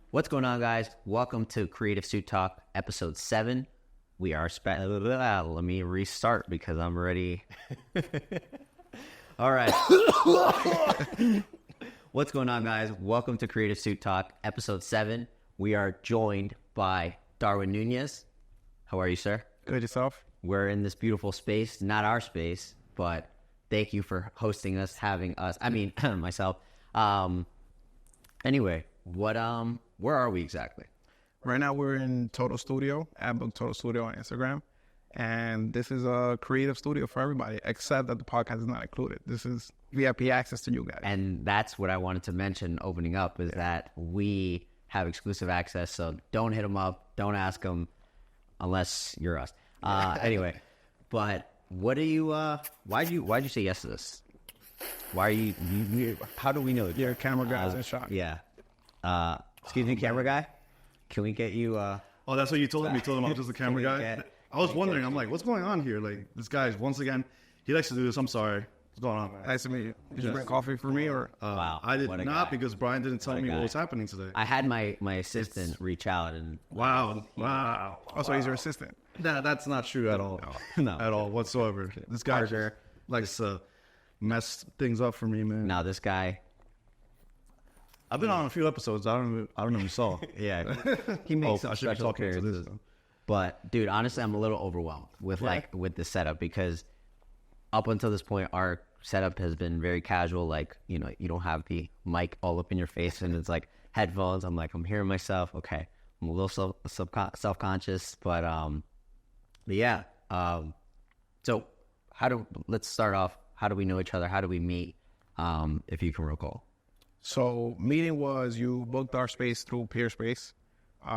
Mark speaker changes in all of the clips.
Speaker 1: What's going on, guys? Welcome to Creative Suit Talk, episode 7. We are let me restart because I'm ready. All right. What's going on, guys? Welcome to Creative Suit Talk, episode 7. We are joined by Darwin Nunez. How are you, sir?
Speaker 2: Good, yourself?
Speaker 1: We're in this beautiful space, not our space, but thank you for hosting us, having us. I mean, myself. Anyway, where are we exactly?
Speaker 2: Right now we're in ToDo Studio, ToDo Studio on Instagram. And this is a creative studio for everybody, except that the podcast is not included. This is VIP access to you guys.
Speaker 1: And that's what I wanted to mention opening up is that we have exclusive access. So don't hit them up. Don't ask them unless you're us. Anyway, but what do you, why'd you say yes to this? Why are you how do we know?
Speaker 2: Your camera guy's in shock.
Speaker 1: Yeah. Excuse me, camera guy. Can we get you?
Speaker 3: Oh, that's what you told him. You told him I was just a camera guy. I was wondering. I'm like, what's going on here? Like, this guy once again, he likes to do this. I'm sorry. What's going on, man?
Speaker 2: Nice to meet you. Did you bring coffee for me or?
Speaker 1: Wow.
Speaker 3: I did not because Brian didn't tell me what was happening today.
Speaker 1: I had my assistant reach out and
Speaker 3: Wow.
Speaker 2: Oh, so he's your assistant.
Speaker 3: That's not true at all.
Speaker 1: No.
Speaker 3: At all whatsoever. This guy likes to mess things up for me, man.
Speaker 1: now this guy.
Speaker 3: I've been on a few episodes. I don't know if you saw.
Speaker 1: Yeah, he makes some
Speaker 3: I should be
Speaker 1: special
Speaker 3: talking to
Speaker 1: appearances.
Speaker 3: this.
Speaker 1: But dude, honestly, I'm a little overwhelmed with with the setup because up until this point, our setup has been very casual. Like, you know, you don't have the mic all up in your face, and it's like headphones. I'm hearing myself. Okay, I'm a little self-conscious, but yeah. So let's start off. How do we know each other? How do we meet? If you can recall.
Speaker 2: So meeting was you booked our space through Peerspace.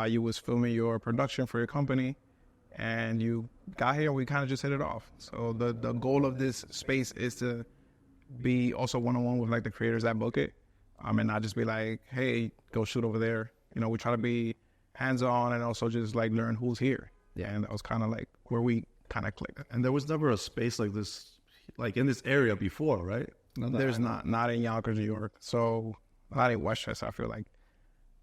Speaker 2: You was filming your production for your company, and you got here. We kind of just hit it off. So the goal of this space is to be also one-on-one with like the creators that book it, and not just be like, hey, go shoot over there. You know, we try to be hands-on and also just like learn who's here. Yeah, and that was kind of like where we kind of clicked.
Speaker 3: And there was never a space like this, like in this area before, right?
Speaker 2: There's not in Yonkers, New York. So not in Westchester, I feel like.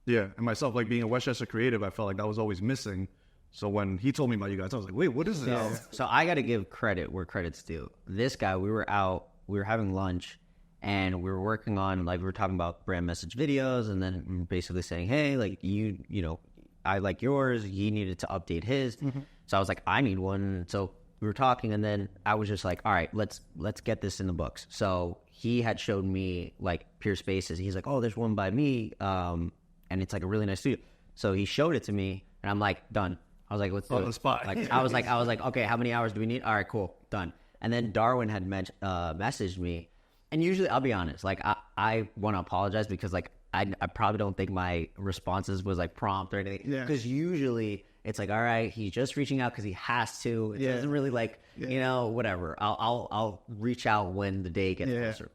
Speaker 3: Yeah, and myself, like being a Westchester creative, I felt like that was always missing. So when he told me about you guys, I was like, wait, what is this?
Speaker 1: So I got to give credit where credit's due. This guy, we were having lunch, and we were working on, like, we were talking about brand message videos, and then basically saying, hey, like, you know, I like yours. He needed to update his. Mm-hmm. So I was like, I need one. So we were talking, and then I was just like, all right, let's get this in the books. So he had showed me like Peerspaces. He's like, oh, there's one by me, and it's like a really nice studio. So he showed it to me, and I'm like, done. I was like, let's do it.
Speaker 3: On the spot.
Speaker 1: Like I was like, okay, how many hours do we need? All right, cool, done. And then Darwin had messaged me, and usually I'll be honest, like I want to apologize because like I probably don't think my responses was like prompt or anything.
Speaker 2: Yeah.
Speaker 1: Because usually it's like, all right, he's just reaching out because he has to. It doesn't really like, you know, whatever. I'll reach out when the day gets closer.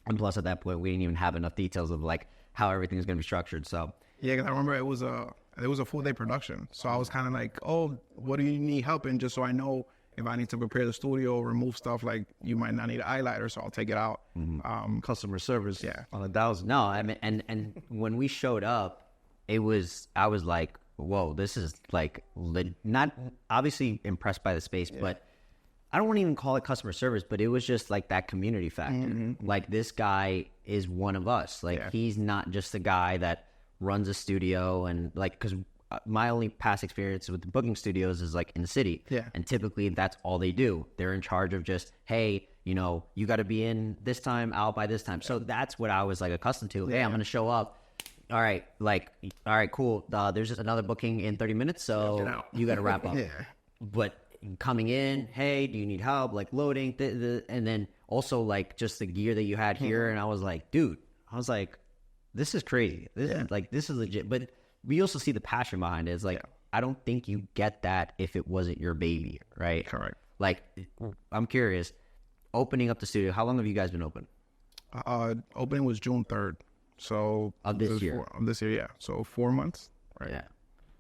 Speaker 1: And plus, at that point, we didn't even have enough details of like how everything's going to be structured. So
Speaker 2: yeah, because I remember it was a full day production. So I was kind of like, oh, what do you need help in? Just so I know if I need to prepare the studio, remove stuff like you might not need an eyeliner, so I'll take it out.
Speaker 3: Mm-hmm. Customer service, on 1,000.
Speaker 1: no, I mean, and when we showed up, I was like, whoa, this is like not obviously impressed by the space, but I don't want to even call it customer service, but it was just like that community factor. Mm-hmm. Like this guy is one of us. Like he's not just a guy that runs a studio and like, because my only past experience with the booking studios is like in the city. Yeah. And typically that's all they do. They're in charge of just, hey, you know, you got to be in this time, out by this time. So that's what I was like accustomed to. Hey, I'm going to show up. All right, cool. There's just another booking in 30 minutes, so you got to wrap up. But coming in, hey, do you need help? Like loading, and then also like just the gear that you had here. And I was like, dude, this is crazy. This is legit. But we also see the passion behind it. It's like, I don't think you get that if it wasn't your baby, right?
Speaker 2: Correct.
Speaker 1: Like, I'm curious, opening up the studio, how long have you guys been open?
Speaker 2: Opening was June 3rd. So
Speaker 1: of this year.
Speaker 2: Yeah. So 4 months, right?
Speaker 1: Yeah.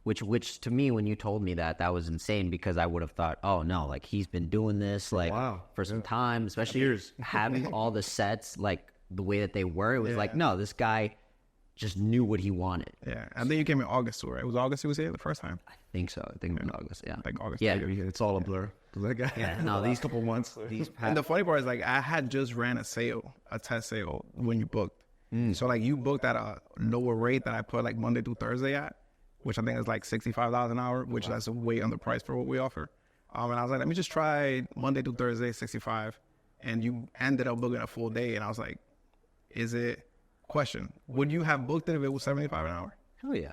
Speaker 1: Which to me, when you told me that was insane because I would have thought, oh no, like he's been doing this like for some time, especially having all the sets like the way that they were. It was like, no, this guy just knew what he wanted.
Speaker 2: Yeah, and then you came in August too, right? It was August you was here the first time?
Speaker 1: I think so. I think in August, yeah.
Speaker 2: Like August.
Speaker 1: Yeah.
Speaker 3: It's all a blur. That guy.
Speaker 1: Yeah, no, these
Speaker 3: couple months.
Speaker 2: And the funny part is, like, I had just ran a test sale when you booked. So, like, you booked at a lower rate that I put, like, Monday through Thursday at, which I think is, like, $65 an hour, which that's way underpriced for what we offer. And I was like, let me just try Monday through Thursday, 65. And you ended up booking a full day. And I was like, question, would you have booked it if it was 75 an hour?
Speaker 1: Hell yeah.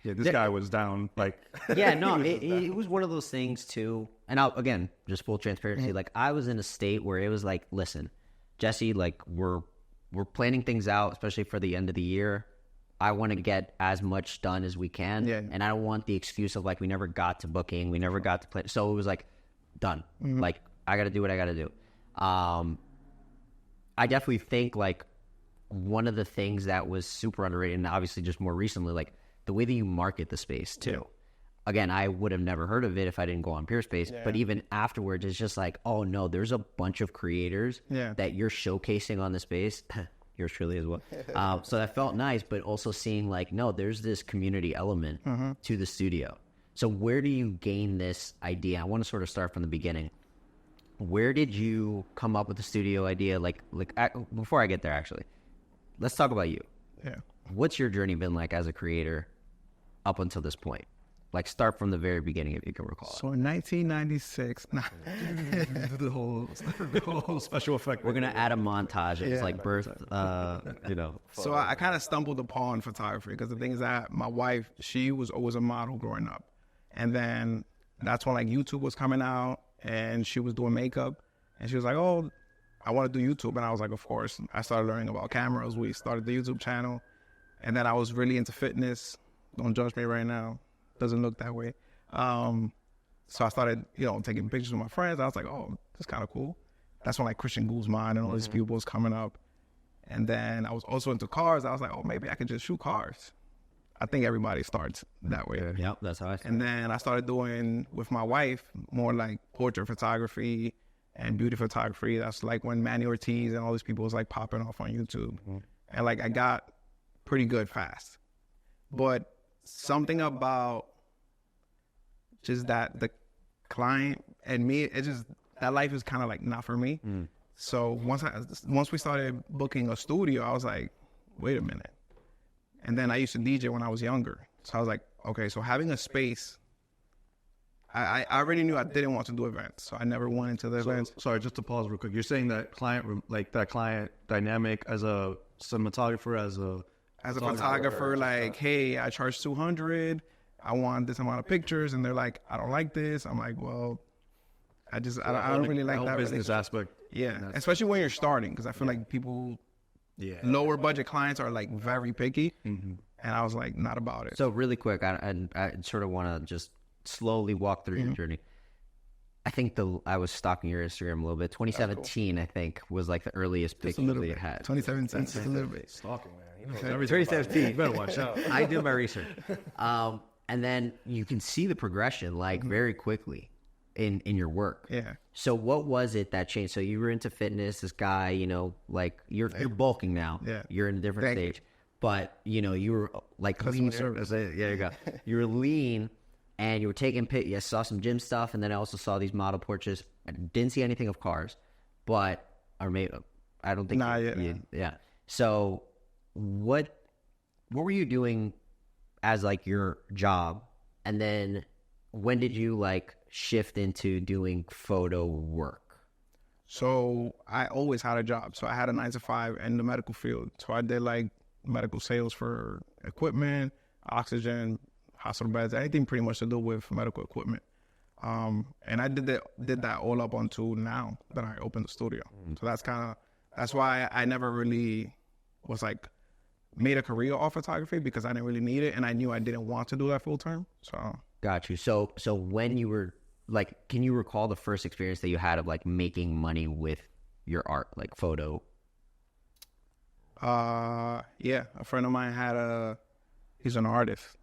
Speaker 3: Yeah, this guy was down, like...
Speaker 1: Yeah, no, it was one of those things, too. And again, just full transparency, like, I was in a state where it was like, listen, Jesse, like, we're planning things out, especially for the end of the year. I want to get as much done as we can. Yeah. And I don't want the excuse of, like, we never got to booking, we never got to play. So it was like, done. Like, I got to do what I got to do. I definitely think, like, one of the things that was super underrated, and obviously just more recently, like, the way that you market the space, too. Yeah. Again, I would have never heard of it if I didn't go on Peerspace. Yeah. But even afterwards, it's just like, oh, no, there's a bunch of creators that you're showcasing on the space. Yours truly as well. So that felt nice, but also seeing, like, no, there's this community element to the studio. So where do you gain this idea? I want to sort of start from the beginning. Where did you come up with the studio idea? Like before I get there, actually, let's talk about you.
Speaker 2: Yeah.
Speaker 1: What's your journey been like as a creator up until this point? Like, start from the very beginning, if you can recall.
Speaker 2: So in 1996,
Speaker 3: the whole special effect.
Speaker 1: We're gonna add a montage. It's like birth,
Speaker 2: So I kind of stumbled upon photography because the thing is that my wife, she was always a model growing up, and then that's when, like, YouTube was coming out, and she was doing makeup, and she was like, "Oh, I want to do YouTube," and I was like, "Of course." I started learning about cameras. We started the YouTube channel, and then I was really into fitness. Don't judge me right now. Doesn't look that way. So I started, taking pictures with my friends. I was like, oh, that's kind of cool. That's when, like, Christian Guzman and all these people was coming up. And then I was also into cars. I was like, oh, maybe I could just shoot cars. I think everybody starts that way.
Speaker 1: Yep, that's how I started.
Speaker 2: And then I started doing, with my wife, more like portrait photography and beauty photography. That's like when Manny Ortiz and all these people was, like, popping off on YouTube. And, like, I got pretty good fast. But something about just that the client and me, it just, that life is kind of like not for me. So once we started booking a studio, I was like, wait a minute. And then I used to DJ when I was younger. So I was like, okay, so having a space, I already knew I didn't want to do events. So I never went into the events.
Speaker 3: Sorry, just to pause real quick. You're saying that client dynamic as a cinematographer, as a
Speaker 2: photographer, like, hey, I charge $200. I want this amount of pictures, and they're like, I don't like this. I'm like, well, I don't really like that
Speaker 3: business aspect.
Speaker 2: Yeah, especially when you're starting, because I feel like people, lower budget clients are, like, very picky, and I was like, not about it.
Speaker 1: So really quick, I sort of want to just slowly walk through your journey. I think I was stalking your Instagram a little bit. 2017, I think, was like the earliest picture that you had.
Speaker 2: 2017, just a little bit.
Speaker 3: Stalking, man.
Speaker 1: 2017.
Speaker 3: You better watch out.
Speaker 1: I do my research. And then you can see the progression, like, very quickly in your work.
Speaker 2: Yeah.
Speaker 1: So what was it that changed? So you were into fitness, this guy, like, you're bulking now.
Speaker 2: Yeah.
Speaker 1: You're in a different stage. But, you were, like,
Speaker 2: customer
Speaker 1: lean.
Speaker 2: service.
Speaker 1: Yeah, you go. You were lean. And you were taking pictures. I saw some gym stuff, and then I also saw these model portraits. I didn't see anything of cars, or maybe I don't think. Yeah. So, what were you doing as, like, your job, and then when did you, like, shift into doing photo work?
Speaker 2: So I always had a job. So I had a 9-to-5 in the medical field. So I did, like, medical sales for equipment, oxygen, hospital beds, anything pretty much to do with medical equipment. And I did that all up until now that I opened the studio. So that's why I never really was, like, made a career off photography, because I didn't really need it, and I knew I didn't want to do that full term. So
Speaker 1: got you. So when you were, like, can you recall the first experience that you had of, like, making money with your art, like photo?
Speaker 2: Yeah, a friend of mine he's an artist.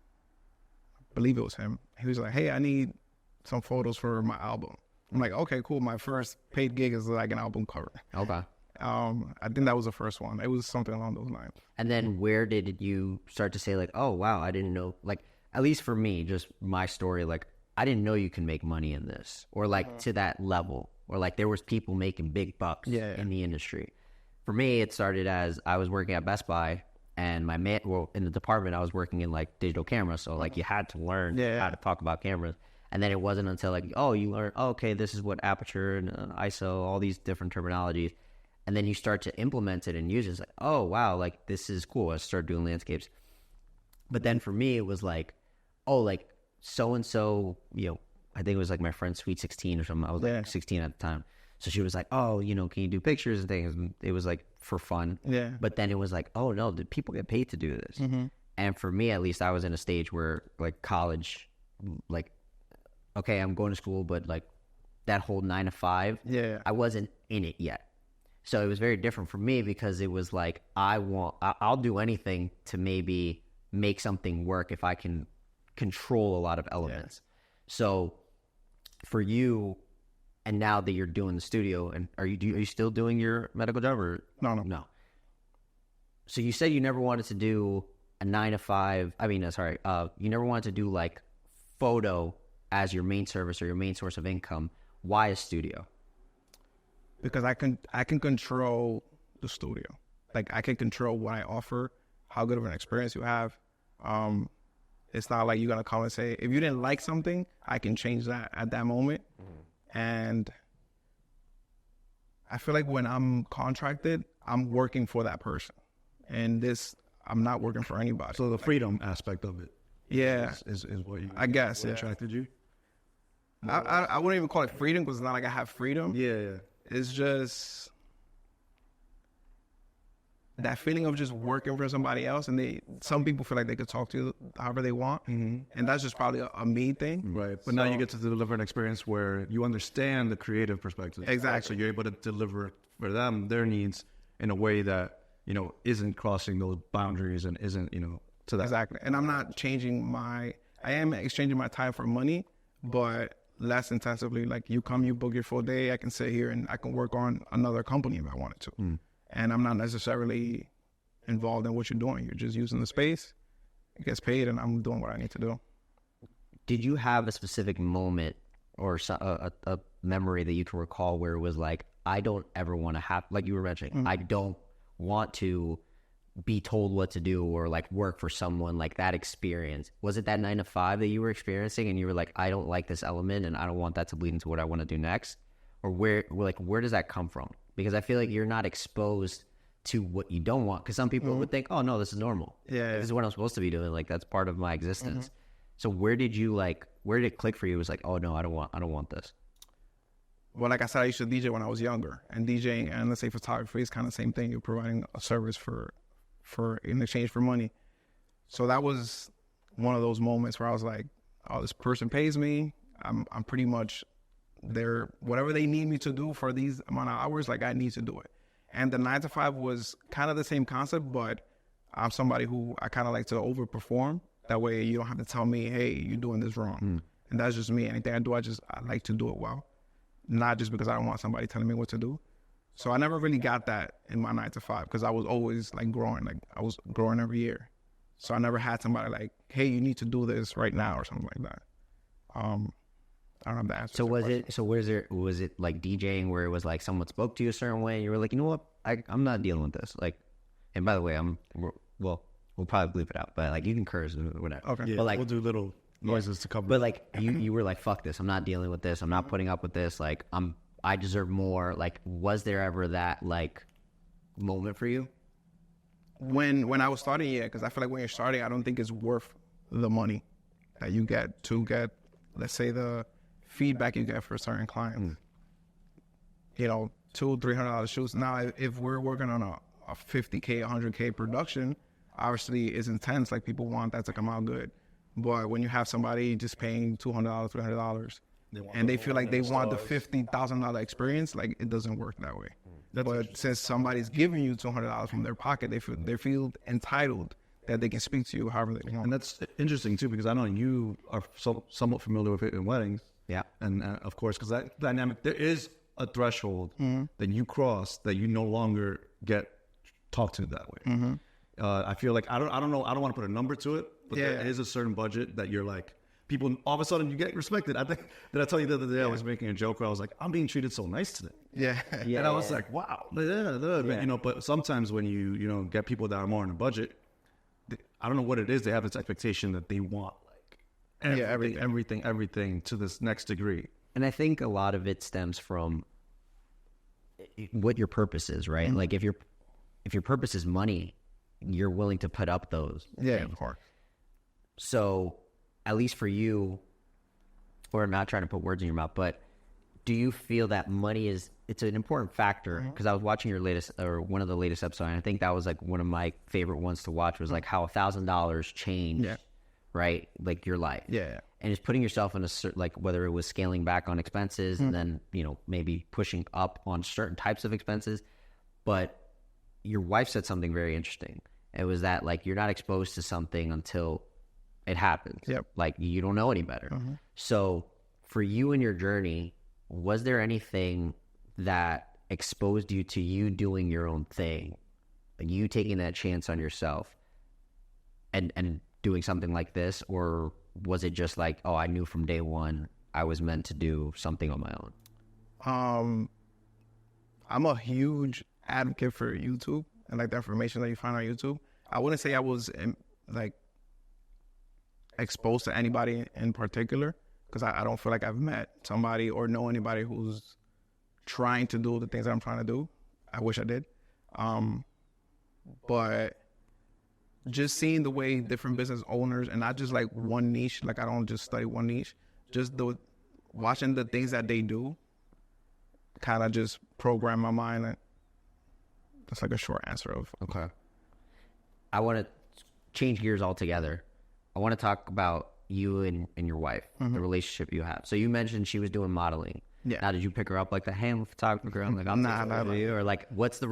Speaker 2: I believe it was him. He was like, hey, I need some photos for my album. I'm like, okay, cool. My first paid gig is, like, an album cover.
Speaker 1: Okay.
Speaker 2: I think that was the first one. It was something along those lines.
Speaker 1: And then where did you start to say like, oh, wow, I didn't know, like, at least for me, just my story, like, I didn't know you can make money in this, or like to that level, or like there was people making big bucks in the industry. For me, it started as I was working at Best Buy, and in the department, I was working in like digital cameras. So like you had to learn how to talk about cameras. And then it wasn't until like, oh, you learn, oh, okay, this is what aperture and ISO, all these different terminologies. And then you start to implement it and use it. It's like, oh, wow, like this is cool. I started doing landscapes. But then for me, it was like, oh, like so-and-so, you know, I think it was like my friend Sweet 16 or something. I was like 16 at the time. So she was like, oh, you know, can you do pictures and things? And it was like for fun. Yeah. But then it was like, oh, no, did people get paid to do this? And for me, at least, I was in a stage where like college, like, okay, I'm going to school, but like that whole 9 to 5, I wasn't in it yet. So it was very different for me because it was like, I'll do anything to maybe make something work if I can control a lot of elements. So for you, and now that you're doing the studio, and are you still doing your medical job or no? So you said you never wanted to do a 9 to 5. I mean, you never wanted to do like photo as your main service or your main source of income. Why a studio?
Speaker 2: Because I can control the studio. Like I can control what I offer, how good of an experience you have. It's not like you're gonna come and say, if you didn't like something, I can change that at that moment. And I feel like when I'm contracted, I'm working for that person. And I'm not working for anybody.
Speaker 3: So the freedom aspect of it.
Speaker 2: Yeah.
Speaker 3: Is what you,
Speaker 2: I guess,
Speaker 3: what attracted you?
Speaker 2: I wouldn't even call it freedom because it's not like I have freedom.
Speaker 3: Yeah.
Speaker 2: It's just that feeling of just working for somebody else, and some people feel like they could talk to you however they want, and that's just probably a me thing.
Speaker 3: Right. But now you get to deliver an experience where you understand the creative perspective.
Speaker 2: Exactly.
Speaker 3: So you're able to deliver for them their needs in a way that, you know, isn't crossing those boundaries and isn't, you know, to that.
Speaker 2: Exactly. And I'm not I am exchanging my time for money, but less intensively. Like you book your full day, I can sit here and I can work on another company if I wanted to. And I'm not necessarily involved in what you're doing. You're just using the space, it gets paid, and I'm doing what I need to do.
Speaker 1: Did you have a specific moment or a memory that you can recall where it was like, I don't ever want to have, like you were mentioning, I don't want to be told what to do or like work for someone, like that experience? Was it that 9 to 5 that you were experiencing and you were like, I don't like this element and I don't want that to bleed into what I want to do next? Or where does that come from? Because I feel like you're not exposed to what you don't want. Because some people would think, oh no, this is normal. Yeah. This is what I'm supposed to be doing. Like that's part of my existence. So where did it click for you? It was like, oh no, I don't want this.
Speaker 2: Well, like I said, I used to DJ when I was younger, and DJing and let's say photography is kind of the same thing. You're providing a service for in exchange for money. So that was one of those moments where I was like, oh, this person pays me. I'm pretty much there. Whatever they need me to do for these amount of hours, like I need to do it. And the 9 to 5 was kind of the same concept, but I'm somebody who I kind of like to overperform. That way you don't have to tell me, hey, you're doing this wrong. And that's just me. Anything I do, I like to do it well. Not just because I don't want somebody telling me what to do. So I never really got that in my 9 to 5 because I was always like growing. Like I was growing every year. So I never had somebody like, hey, you need to do this right now or something like that. I don't have the answer.
Speaker 1: So was it like DJing where it was like someone spoke to you a certain way and you were like, you know what, I'm not dealing with this. Like, and by the way, we'll probably bleep it out, but like you can curse or whatever.
Speaker 3: Okay. Yeah,
Speaker 1: but like
Speaker 3: we'll do little noises to cover.
Speaker 1: But like you were like, fuck this. I'm not dealing with this. I'm not putting up with this. Like I deserve more. Like, was there ever that like moment for you?
Speaker 2: When I was starting, yeah, because I feel like when you're starting, I don't think it's worth the money that you get to get, let's say, the feedback you get for certain clients. You know, $200-$300 shoots. Now, if we're working on a $50K, $100K production, obviously it's intense. Like people want that to come out good. But when you have somebody just paying $200, $300, and they feel like they want the $50,000 experience, like it doesn't work that way. But since somebody's giving you $200 from their pocket, they feel entitled that they can speak to you however they want.
Speaker 3: And that's interesting too, because I know you are somewhat familiar with it in weddings.
Speaker 1: Yeah.
Speaker 3: And of course, because that dynamic, there is a threshold that you cross that you no longer get talked to that way. I feel like I don't know. I don't want to put a number to it, but there is a certain budget that you're like, people all of a sudden you get respected. I think, did I tell you the other day I was making a joke where I was like, I'm being treated so nice today. And I was like, wow. You know, but sometimes when you know, get people that are more on a budget, I don't know what it is. They have this expectation that they want like everything to this next degree.
Speaker 1: And I think a lot of it stems from what your purpose is, right? Like if your purpose is money, you're willing to put up those things.
Speaker 2: Of course.
Speaker 1: So at least for you, or I'm not trying to put words in your mouth, but do you feel that money it's an important factor? Because I was watching your latest, or one of the latest episodes, and I think that was like one of my favorite ones to watch, was like how $1,000 changed, right? Like your life. And it's putting yourself in a certain, like whether it was scaling back on expenses and then, you know, maybe pushing up on certain types of expenses. But your wife said something very interesting. It was that like, you're not exposed to something until it happens. Like you don't know any better. So for you and your journey, was there anything that exposed you to you doing your own thing, like you taking that chance on yourself and doing something like this? Or was it just like, oh, I knew from day one I was meant to do something on my own?
Speaker 2: I'm a huge advocate for YouTube and like the information that you find on YouTube. I wouldn't say I was like exposed to anybody in particular, because I don't feel like I've met somebody or know anybody who's trying to do the things that I'm trying to do. I wish I did. But just seeing the way different business owners, and not just like one niche, like I don't just study one niche, just watching the things that they do kind of just program my mind. And that's like a short answer of.
Speaker 1: Okay. I want to change gears altogether. I want to talk about you and your wife, the relationship you have. So you mentioned she was doing modeling. Now, did you pick her up like the ham photographer? I'm like, I'm you, or like, what's the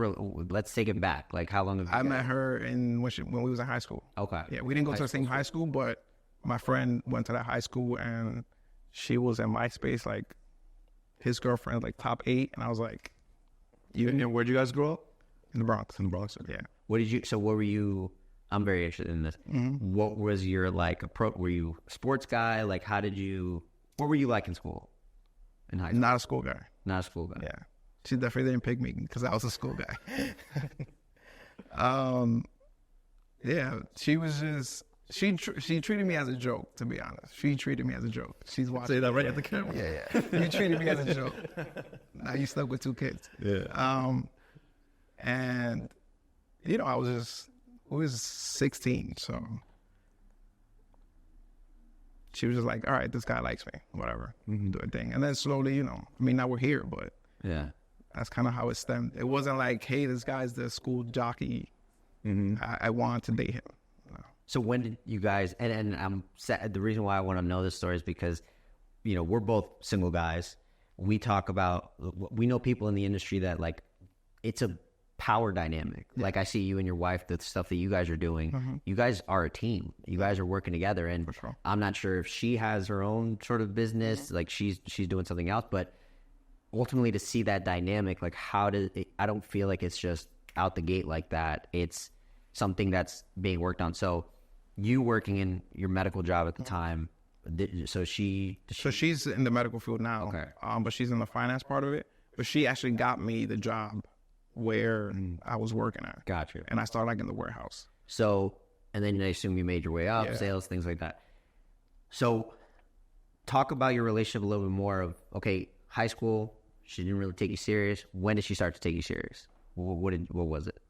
Speaker 1: let's take it back. Like, how long have you
Speaker 2: I met her when we was in high school.
Speaker 1: Okay.
Speaker 2: Yeah, we didn't go to the same high school, but my friend went to that high school, and she was in MySpace, like his girlfriend, like top 8, and I was like,
Speaker 3: And where'd you guys grow up?
Speaker 2: In the Bronx.
Speaker 3: In the Bronx.
Speaker 2: Yeah.
Speaker 1: What were you? I'm very interested in this. What was your like approach? Were you a sports guy? Like, what were you like in school? In high school?
Speaker 2: Not a school guy.
Speaker 1: Not a school guy.
Speaker 2: Yeah. She definitely didn't pick me because I was a school guy. Yeah, she was just, she treated me as a joke, to be honest. She treated me as a joke. She's watching.
Speaker 3: Say that right at the camera.
Speaker 2: Yeah. You treated me as a joke. Now you stuck with 2 kids.
Speaker 3: Yeah.
Speaker 2: And, you know, I was 16, so she was just like, all right, this guy likes me, whatever, do a thing. And then slowly, you know, I mean, now we're here, but that's kind of how it stemmed. It wasn't like, hey, this guy's the school jockey. I wanted to date him. No.
Speaker 1: So when did you guys, and I'm sad, the reason why I want to know this story is because, you know, we're both single guys. We talk about, we know people in the industry that like, it's a power dynamic. Like I see you and your wife, the stuff that you guys are doing, you guys are a team. You guys are working together, and I'm not sure if she has her own sort of business, like she's doing something else, but ultimately to see that dynamic, like I don't feel like it's just out the gate like that. It's something that's being worked on. So you working in your medical job at the time, so she's
Speaker 2: in the medical field now.
Speaker 1: Okay.
Speaker 2: But she's in the finance part of it. But she actually got me the job where I was working at.
Speaker 1: Gotcha.
Speaker 2: And I started like in the warehouse.
Speaker 1: So, and then I assume you made your way up, sales, things like that. So talk about your relationship a little bit more of, okay, high school, she didn't really take you serious. When did she start to take you serious? What was it?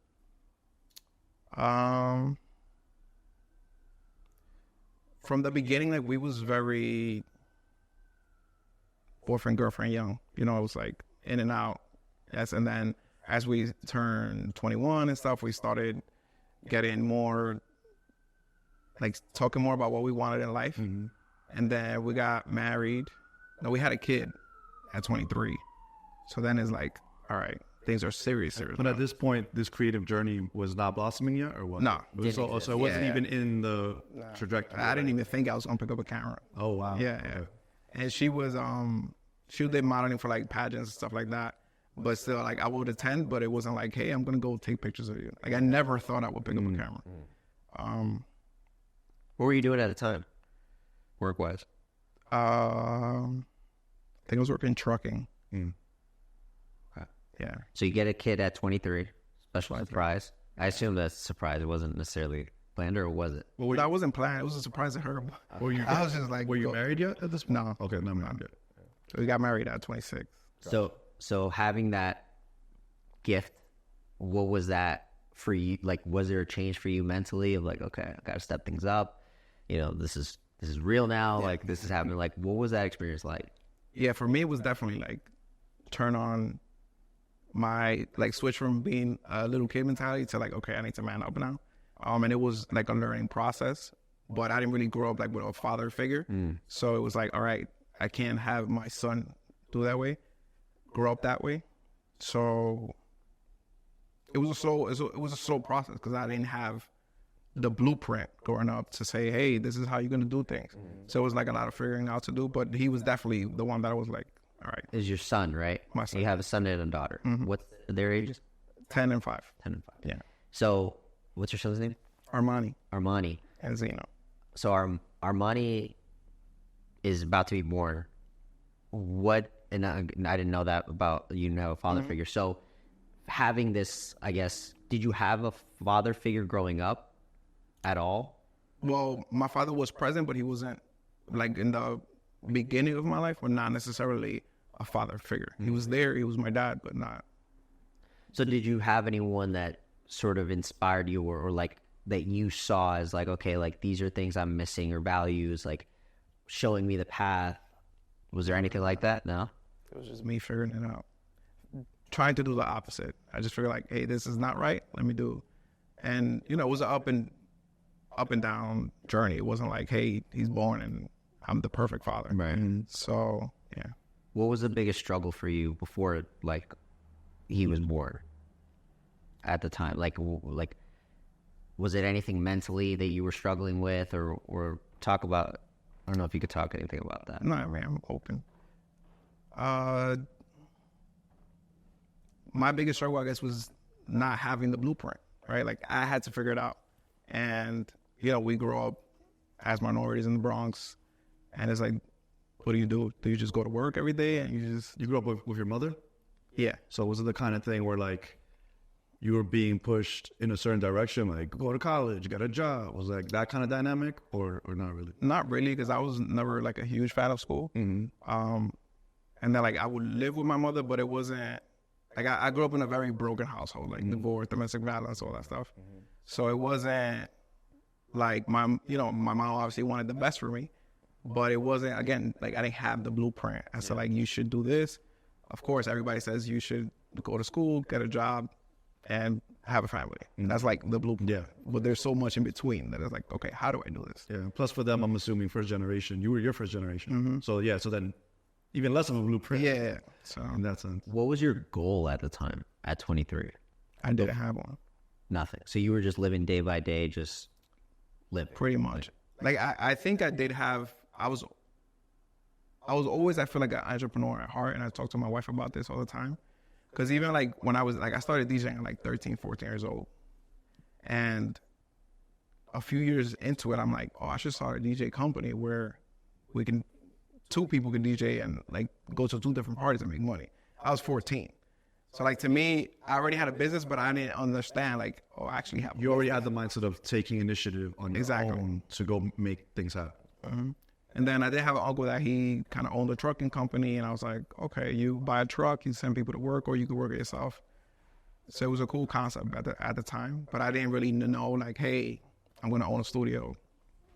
Speaker 2: From the beginning, like we was very boyfriend, girlfriend, young. You know, it was like in and out. Yes, and then as we turned 21 and stuff, we started getting more, like talking more about what we wanted in life. And then we got married. No, we had a kid at 23. So then it's like, all right, things are serious.
Speaker 3: But at this point, this creative journey was not blossoming yet, or what?
Speaker 2: No.
Speaker 3: So it wasn't even in the trajectory.
Speaker 2: I didn't even think I was gonna pick up a camera.
Speaker 3: Oh wow.
Speaker 2: Yeah. And she was she did modeling for like pageants and stuff like that. But still, like I would attend, but it wasn't like, hey, I'm gonna go take pictures of you. Like I never thought I would pick up a camera.
Speaker 1: What were you doing at the time, work wise?
Speaker 2: I think I was working trucking.
Speaker 1: Okay.
Speaker 2: Yeah.
Speaker 1: So you get a kid at 23, special surprise. I assume that's a surprise. It wasn't necessarily planned, or was it?
Speaker 2: Well, that wasn't planned. It was a surprise to her.
Speaker 3: Were you?
Speaker 2: I was just like,
Speaker 3: were you married yet at this point?
Speaker 2: No.
Speaker 3: Okay, not married yet.
Speaker 2: So we got married at 26.
Speaker 1: So having that gift, what was that for you? Like, was there a change for you mentally of like, okay, I got to step things up. You know, this is real now. Yeah. Like this is happening. Like, what was that experience like?
Speaker 2: Yeah, for me, it was definitely like turn on my, like switch from being a little kid mentality to like, okay, I need to man up now. And it was like a learning process, but I didn't really grow up like with a father figure. So it was like, all right, I can't have my son do that way, grow up that way. So it was a slow process because I didn't have the blueprint growing up to say, hey, this is how you're going to do things. So it was like a lot of figuring out to do, but he was definitely the one that I was like, all right.
Speaker 1: Is your son, right?
Speaker 2: My son.
Speaker 1: You have a son and a daughter. What's their ages?
Speaker 2: 10 and 5.
Speaker 1: 10 and 5.
Speaker 2: Yeah.
Speaker 1: So what's your son's name?
Speaker 2: Armani.
Speaker 1: And
Speaker 2: Zeno.
Speaker 1: So Armani is about to be born. What, and I didn't know that about, you know, a father figure. So having this, I guess, did you have a father figure growing up at all?
Speaker 2: Well, my father was present, but he wasn't like in the beginning of my life, but not necessarily a father figure. He was there. He was my dad, but not.
Speaker 1: So did you have anyone that sort of inspired you or like that you saw as like, okay, like these are things I'm missing or values, like showing me the path? Was there anything like that? No?
Speaker 2: It was just me figuring it out. Trying to do the opposite. I just figured like, hey, this is not right. Let me do. And, you know, it was an up and down journey. It wasn't like, hey, he's born and I'm the perfect father.
Speaker 1: Right.
Speaker 2: So, yeah.
Speaker 1: What was the biggest struggle for you before, like, he was born at the time? Like, was it anything mentally that you were struggling with or talk about? I don't know if you could talk anything about that.
Speaker 2: No, man, I'm open. My biggest struggle, I guess, was not having the blueprint, right? Like, I had to figure it out. And, you know, we grew up as minorities in the Bronx. And it's like, what do? Do you just go to work every day and
Speaker 3: You grew up with your mother?
Speaker 2: Yeah.
Speaker 3: So was it the kind of thing where like you were being pushed in a certain direction, like go to college, get a job? Was like that kind of dynamic or not really?
Speaker 2: Not really, because I was never like a huge fan of school. And then like I would live with my mother, but it wasn't like I grew up in a very broken household, like divorce, domestic violence, all that stuff. So it wasn't like my mom obviously wanted the best for me, but it wasn't, again, like I didn't have the blueprint as to like, you should do this. Of course, everybody says you should go to school, get a job, and have a family. And that's like the blueprint.
Speaker 3: Yeah.
Speaker 2: But there's so much in between that it's like, okay, how do I do this?
Speaker 3: Yeah. Plus for them, I'm assuming first generation. You were your first generation. So yeah, so then even less of a blueprint.
Speaker 2: Yeah. So
Speaker 3: in that sense.
Speaker 1: What was your goal at the time, at 23?
Speaker 2: I didn't have one.
Speaker 1: Nothing. So you were just living day by day, just living.
Speaker 2: Pretty much. Like I think I did have, I was always, I feel like an entrepreneur at heart, and I talk to my wife about this all the time. Because even like when I was like, I started DJing at like 13, 14 years old. And a few years into it, I'm like, oh, I should start a DJ company where two people can DJ and like go to 2 different parties and make money. I was 14. So like to me, I already had a business, but I didn't understand like, oh, I actually have.
Speaker 3: You already had the mindset of taking initiative on your own to go make things happen.
Speaker 2: And then I did have an uncle that he kind of owned a trucking company, and I was like, okay, you buy a truck, you send people to work, or you could work it yourself. So it was a cool concept at the time, but I didn't really know like, hey, I'm going to own a studio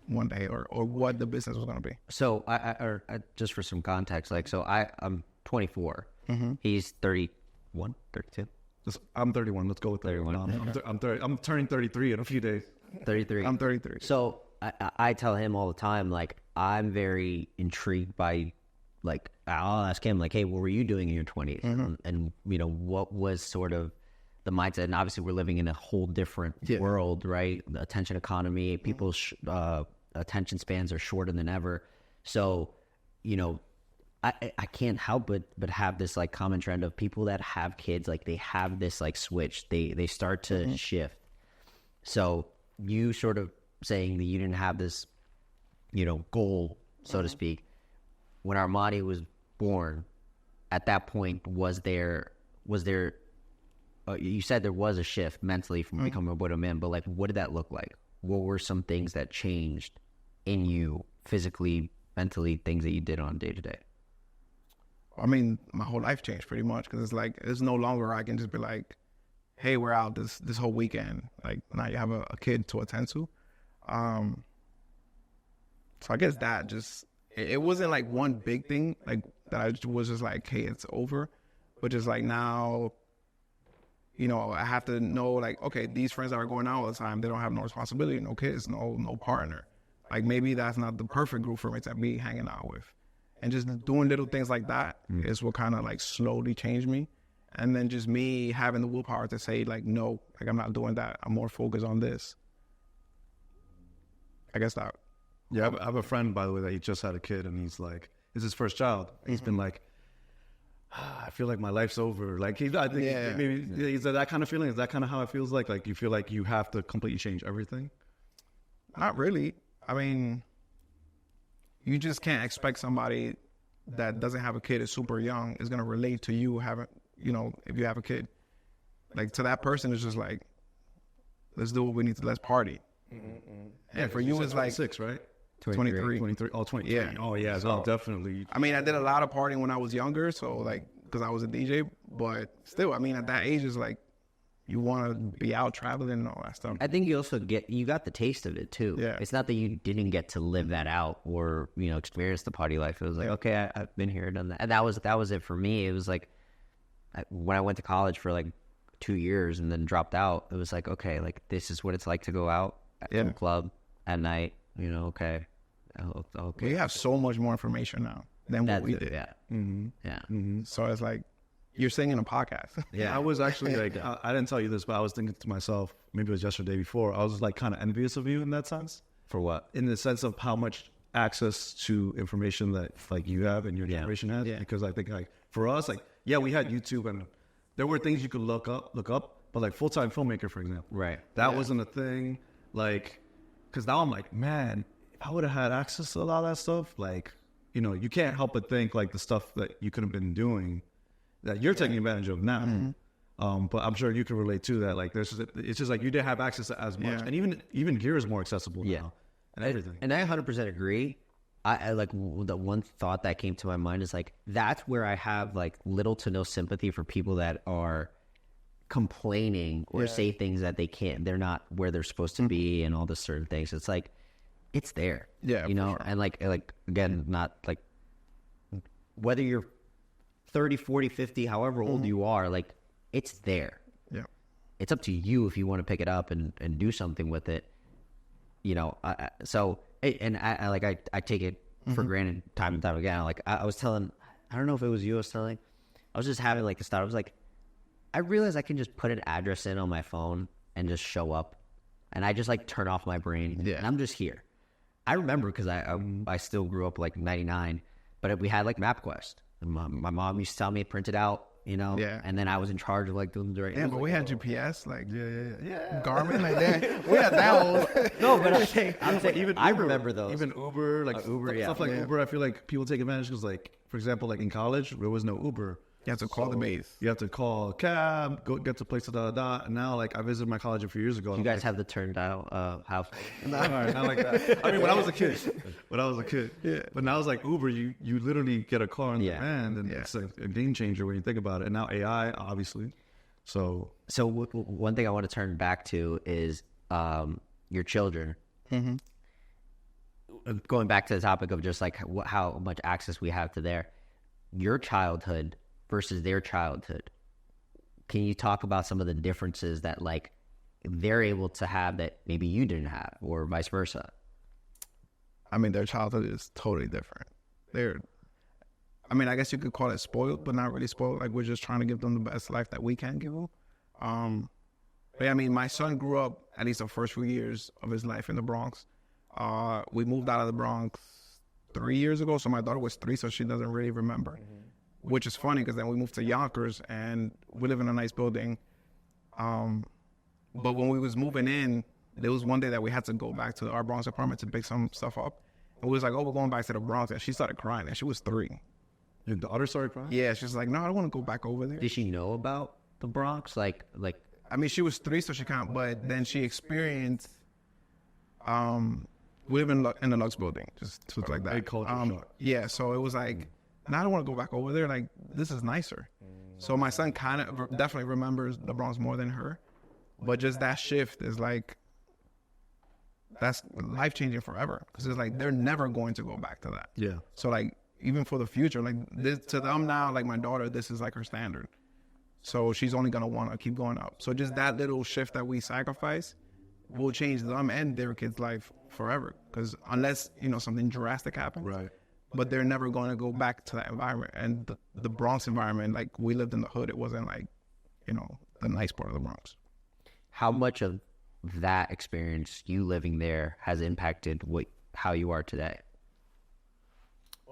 Speaker 2: one day, or what the business was going to be.
Speaker 1: So I just for some context, like, so I'm 24. He's 31, 32.
Speaker 3: I'm 31. Let's go with
Speaker 1: 31.
Speaker 3: I'm turning 33 in a few days.
Speaker 1: 33.
Speaker 2: I'm 33.
Speaker 1: So I tell him all the time, like, I'm very intrigued by, like, I'll ask him, like, hey, what were you doing in your 20s? And, you know, what was sort of the mindset? And obviously we're living in a whole different world, right? The attention economy, people's attention spans are shorter than ever. So, you know, I can't help but have this like common trend of people that have kids, like they have this like switch. They start to shift. So you sort of saying that you didn't have this, goal, so to speak. When Armani was born, at that point, was there? You said there was a shift mentally from becoming a widow man, but like, what did that look like? What were some things that changed in you physically, mentally, things that you did on day to day?
Speaker 2: I mean, my whole life changed pretty much because it's like it's no longer I can just be like, hey, we're out this whole weekend. Like now you have a kid to attend to. So I guess that just it wasn't like one big thing like that I was just like, hey, it's over, but just like now, I have to know like, okay, these friends that are going out all the time, they don't have no responsibility, no kids, no partner. Like maybe that's not the perfect group for me to be hanging out with. And just doing little things like that is what kind of like slowly changed me. And then just me having the willpower to say like, no, like I'm not doing that. I'm more focused on this. I guess that.
Speaker 3: Yeah, I have a friend, by the way, that he just had a kid and he's like, it's his first child. He's been like, I feel like my life's over. Like maybe is that kind of feeling? Is that kind of how it feels like? Like you feel like you have to completely change everything?
Speaker 2: Not really. I mean, you just can't expect somebody that doesn't have a kid, is super young, is going to relate to you having, if you have a kid. Like to that person, it's just like, let's do what we need to, let's party. And for you, it's like
Speaker 3: 26, right?
Speaker 2: 23.
Speaker 3: 23. Oh, 23.
Speaker 2: Yeah.
Speaker 3: Oh, yeah. So, definitely.
Speaker 2: I mean, I did a lot of partying when I was younger. So like, because I was a DJ, but still, I mean, at that age, it's like, you want to be out traveling and all that stuff.
Speaker 1: I think you also got the taste of it too.
Speaker 2: Yeah.
Speaker 1: It's not that you didn't get to live that out or, experience the party life. It was like, okay, I've been here, done that. And that was it for me. It was like, when I went to college for like 2 years and then dropped out, it was like, okay, like this is what it's like to go out to the club at night, okay.
Speaker 2: We have so much more information now than what we did.
Speaker 1: Yeah.
Speaker 3: Mm-hmm.
Speaker 1: Yeah.
Speaker 3: Mm-hmm.
Speaker 2: So it's like, you're singing a podcast.
Speaker 3: Yeah, I was actually like, I didn't tell you this, but I was thinking to myself, maybe it was yesterday, day before, I was like kind of envious of you in that sense.
Speaker 1: For what?
Speaker 3: In the sense of how much access to information that like you have and your generation has.
Speaker 2: Yeah.
Speaker 3: Because I think like for us, like, yeah, we had YouTube and there were things you could look up, but like full-time filmmaker, for example.
Speaker 1: Right.
Speaker 3: That wasn't a thing. Like, because now I'm like, man, if I would have had access to a lot of that stuff, like, you can't help but think like the stuff that you could have been doing that you're taking advantage of now. Mm-hmm. But I'm sure you can relate to that. Like, it's just like you didn't have access to as much, and even gear is more accessible now, and everything.
Speaker 1: And I 100% agree. I like the one thought that came to my mind is like that's where I have like little to no sympathy for people that are complaining or say things that they're not where they're supposed to be, and all this certain things. It's like it's there,
Speaker 2: sure.
Speaker 1: And like again, not like whether you're 30, 40, 50, however old you are, like it's there.
Speaker 2: Yeah.
Speaker 1: It's up to you if you want to pick it up and do something with it. I take it for granted time and time again. Like I was telling, I don't know if it was you I was telling, I was just having like this thought. I was like, I realized I can just put an address in on my phone and just show up, and I just like turn off my brain and I'm just here. I remember because I still grew up like 99, but we had like MapQuest. My mom used to tell me to print it out, and then I was in charge of like doing the right.
Speaker 2: Yeah, but
Speaker 1: like,
Speaker 2: we had GPS, like Garmin, like that. We had that one.
Speaker 1: No, but I'm saying
Speaker 3: even
Speaker 1: I
Speaker 3: Uber,
Speaker 1: remember those.
Speaker 3: even Uber, like
Speaker 1: Uber,
Speaker 3: stuff like Uber. I feel like people take advantage because, like, for example, like in college, there was no Uber.
Speaker 2: You have to call the base.
Speaker 3: You have to call a cab, go get to place And now, like, I visited my college a few years ago.
Speaker 1: You guys have the turned dial house.
Speaker 3: Not like that. I mean, when I was a kid. Yeah. But now it's like Uber, you literally get a car on demand, and it's a game changer when you think about it. And now AI, obviously. So
Speaker 1: one thing I want to turn back to is your children. Mm-hmm. Going back to the topic of just like how much access we have to your childhood versus their childhood. Can you talk about some of the differences that like they're able to have that maybe you didn't have, or vice versa?
Speaker 2: I mean, their childhood is totally different. I guess you could call it spoiled, but not really spoiled. Like, we're just trying to give them the best life that we can give them. But yeah, I mean, my son grew up at least the first few years of his life in the Bronx. We moved out of the Bronx 3 years ago. So my daughter was 3, so she doesn't really remember, which is funny because then we moved to Yonkers and we live in a nice building. But when we was moving in, there was one day that we had to go back to our Bronx apartment to pick some stuff up. And we was like, oh, we're going back to the Bronx. And she started crying, and she was 3.
Speaker 3: Your daughter started crying?
Speaker 2: Yeah, she was like, no, I don't want to go back over there.
Speaker 1: Did she know about the Bronx? Like,
Speaker 2: I mean, she was 3, so she can't, but then she experienced, we live in the Lux building, just like that.
Speaker 3: Big culture shock.
Speaker 2: Yeah, so it was like, now I don't want to go back over there. Like, this is nicer. So my son kind of definitely remembers the Bronx more than her. But just that shift is like, that's life-changing forever. Because it's like, they're never going to go back to that.
Speaker 3: Yeah.
Speaker 2: So like, even for the future, like this, to them now, like my daughter, this is like her standard. So she's only going to want to keep going up. So just that little shift that we sacrifice will change them and their kids' life forever. Because unless, something drastic happens.
Speaker 3: Right.
Speaker 2: But they're never going to go back to that environment. And the Bronx environment, like we lived in the hood. It wasn't like, the nice part of the Bronx.
Speaker 1: how much of that experience, you living there, has impacted how you are today?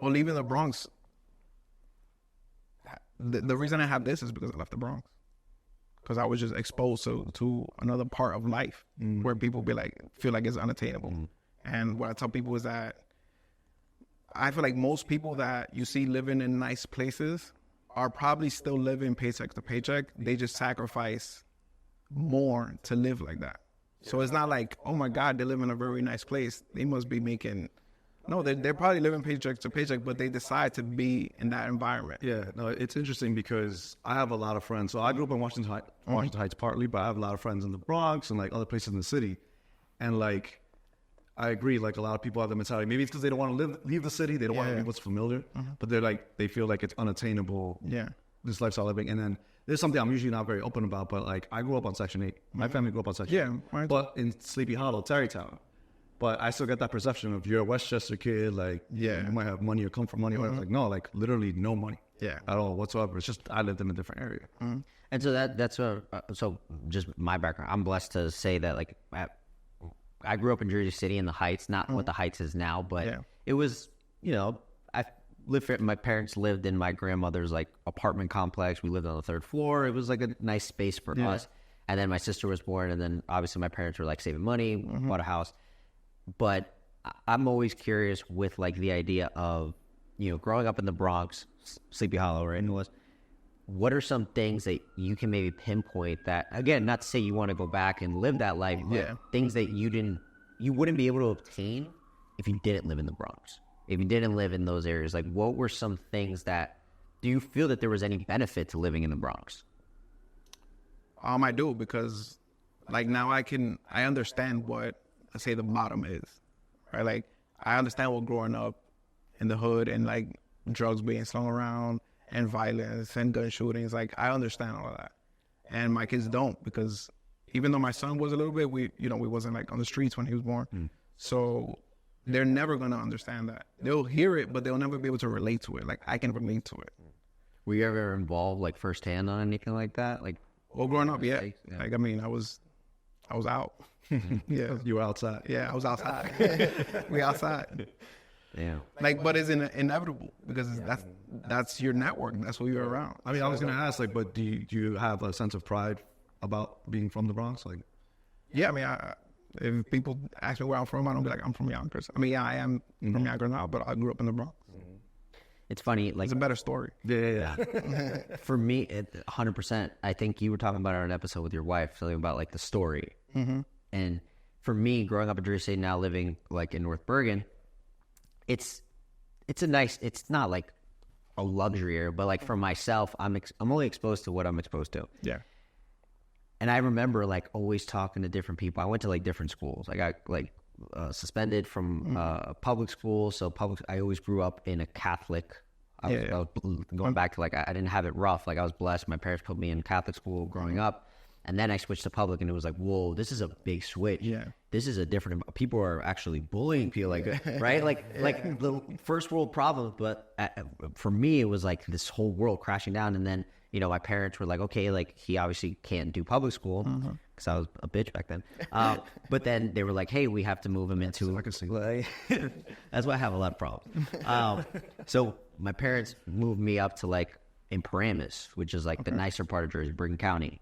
Speaker 2: Well, leaving the Bronx, the reason I have this is because I left the Bronx. Because I was just exposed to another part of life where people feel like it's unattainable. And what I tell people is that I feel like most people that you see living in nice places are probably still living paycheck to paycheck. They just sacrifice more to live like that. So it's not like, oh my God, they live in a very nice place. They must be making... No, they're probably living paycheck to paycheck, but they decide to be in that environment.
Speaker 3: Yeah, no, it's interesting because I have a lot of friends. So I grew up in Washington Heights partly, but I have a lot of friends in the Bronx and other places in the city. And I agree, a lot of people have the mentality. Maybe it's because they don't want to leave the city. They don't want to leave what's familiar, but they feel like it's unattainable.
Speaker 2: Yeah,
Speaker 3: this lifestyle living. And then there's something I'm usually not very open about, but I grew up on Section 8. My family grew up on Section 8.
Speaker 2: Yeah, right.
Speaker 3: But in Sleepy Hollow, Tarrytown. But I still get that perception of you're a Westchester kid, you might have money or come from money. It's no, literally no money at all whatsoever. It's just I lived in a different area.
Speaker 1: And so that's so just my background. I'm blessed to say that I grew up in Jersey City in the Heights, not what the Heights is now, but it was, I lived. My parents lived in my grandmother's apartment complex. We lived on the 3rd floor. It was a nice space for us. And then my sister was born, and then obviously my parents were saving money, bought a house. But I'm always curious with the idea of, growing up in the Bronx, Sleepy Hollow, right? What are some things that you can maybe pinpoint that, again, not to say you want to go back and live that life, but things that you wouldn't be able to obtain if you didn't live in the Bronx, if you didn't live in those areas? What were some things do you feel that there was any benefit to living in the Bronx?
Speaker 2: I do, because now I understand what, let's say, the bottom is, right? I understand what growing up in the hood and drugs being slung around and violence and gun shootings, I understand all of that. And my kids don't, because even though my son was a little bit, we wasn't on the streets when he was born. So they're never going to understand that. They'll hear it, but they'll never be able to relate to it. I can relate to it.
Speaker 1: Were you ever involved firsthand on anything like that?
Speaker 2: Well, growing up, yeah. I was out. Yeah,
Speaker 3: you were outside.
Speaker 2: Yeah, I was outside. We outside.
Speaker 1: Yeah.
Speaker 2: But it's inevitable, because that's your network. That's who you're around.
Speaker 3: I mean, I was gonna ask, but do you have a sense of pride about being from the Bronx?
Speaker 2: Yeah, I mean, if people ask me where I'm from, I don't be I'm from Yonkers. I mean, yeah, I am from Yonkers now, but I grew up in the Bronx.
Speaker 1: It's funny,
Speaker 2: it's a better story.
Speaker 1: Yeah. For me, 100%. I think you were talking about it on an episode with your wife, something about the story. And for me, growing up in Jersey City, now living in North Bergen, it's not a luxury area, but for myself, I'm only exposed to what I'm exposed to.
Speaker 2: Yeah.
Speaker 1: And I remember always talking to different people. I went to different schools. I got suspended from public school. So I always grew up in a Catholic. I was going back to I didn't have it rough. I was blessed. My parents put me in Catholic school growing up. And then I switched to public, and it was whoa, this is a big switch. Yeah. This is a different, people are actually bullying people, right? The first world problem. But for me, it was this whole world crashing down. And then, my parents were like, okay, like he obviously can't do public school because I was a bitch back then. But then they were like, hey, we have to move him into. That's why I have a lot of problems. So my parents moved me up to like in Paramus, which is like the nicer part of Jersey, Bergen County.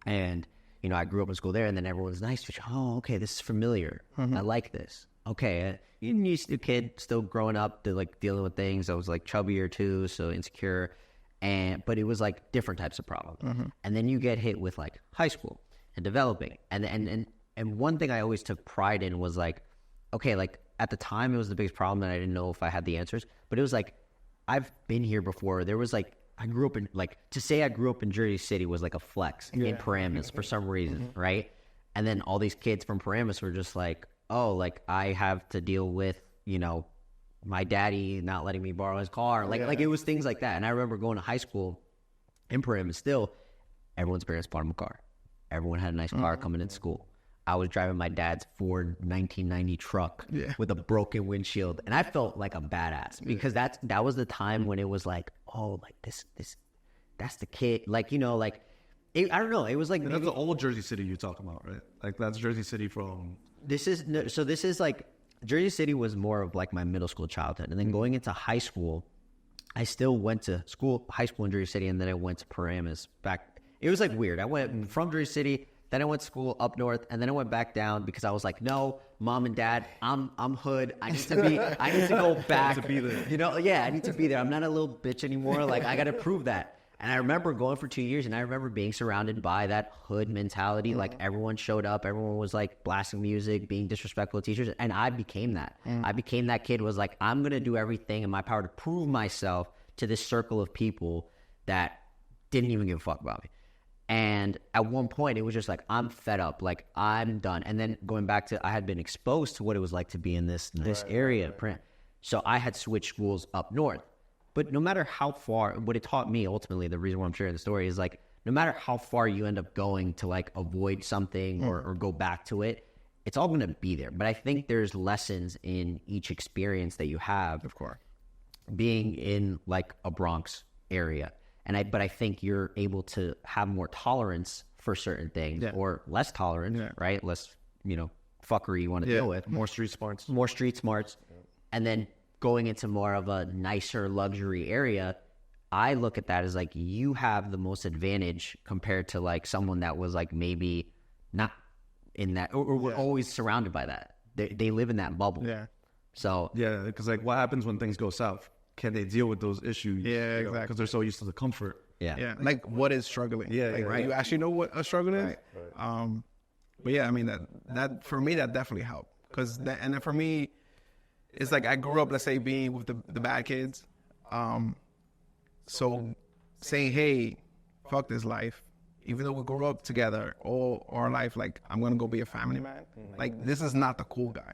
Speaker 1: And, I grew up in school there, and then everyone's nice to you. Oh, okay, this is familiar. I like this. Okay, you a kid still growing up, to like dealing with things. I was like chubbier too, so insecure, but it was like different types of problems. And then you get hit with like high school and developing, and one thing I always took pride in was like, okay, like at the time it was the biggest problem, and I didn't know if I had the answers, but it was like I've been here before. There was like I grew up in to say I grew up in Jersey City was like a flex in Paramus for some reason, right? And then all these kids from Paramus were just like, oh, like I have to deal with, my daddy not letting me borrow his car. Like it was things like that. And I remember going to high school in Paramus still, everyone's parents bought them a car. Everyone had a nice car coming into school. I was driving my dad's Ford 1990 truck with a broken windshield. And I felt like a badass because that was the time when it was like, oh, like this, that's the kid. Like, I don't know. It was like.
Speaker 3: That's the old Jersey City you're talking about, right? Like that's Jersey City from.
Speaker 1: This is like Jersey City was more of like my middle school childhood. And then going into high school, I still went to high school in Jersey City. And then I went to Paramus back. It was like weird. I went from Jersey City. Then I went to school up north, and then I went back down because I was like, no, mom and dad, I'm hood. I need to go back.
Speaker 3: To be there.
Speaker 1: I need to be there. I'm not a little bitch anymore. Like I got to prove that. And I remember going for 2 years, and I remember being surrounded by that hood mentality. Like everyone showed up, everyone was like blasting music, being disrespectful to teachers, and I became that. I became that kid. Was like, I'm gonna do everything in my power to prove myself to this circle of people that didn't even give a fuck about me. And at one point, it was just like, I'm fed up. Like, I'm done. And then going back to, I had been exposed to what it was like to be in this area. Right. So I had switched schools up north. But no matter how far, what it taught me, ultimately, the reason why I'm sharing the story is like, no matter how far you end up going to like avoid something or go back to it, it's all going to be there. But I think there's lessons in each experience that you have.
Speaker 2: Of course.
Speaker 1: Being in like a Bronx area. But I think you're able to have more tolerance for certain things or less tolerance, right? Less, fuckery you want to deal with.
Speaker 3: More street smarts.
Speaker 1: And then going into more of a nicer luxury area, I look at that as like you have the most advantage compared to like someone that was like maybe not in that or were always surrounded by that. They live in that bubble.
Speaker 2: Yeah.
Speaker 1: So.
Speaker 3: Yeah, because like what happens when things go south? Can they deal with those issues?
Speaker 2: Yeah, exactly.
Speaker 3: Because they're so used to the comfort.
Speaker 2: Yeah. Like what is struggling?
Speaker 3: Yeah,
Speaker 2: like,
Speaker 3: right.
Speaker 2: You actually know what a struggle is?
Speaker 3: Right.
Speaker 2: But yeah, I mean that for me that definitely helped. And then for me, it's like I grew up, let's say, being with the bad kids. So saying, hey, fuck this life. Even though we grew up together all our life, like I'm gonna go be a family man. Like this is not the cool guy.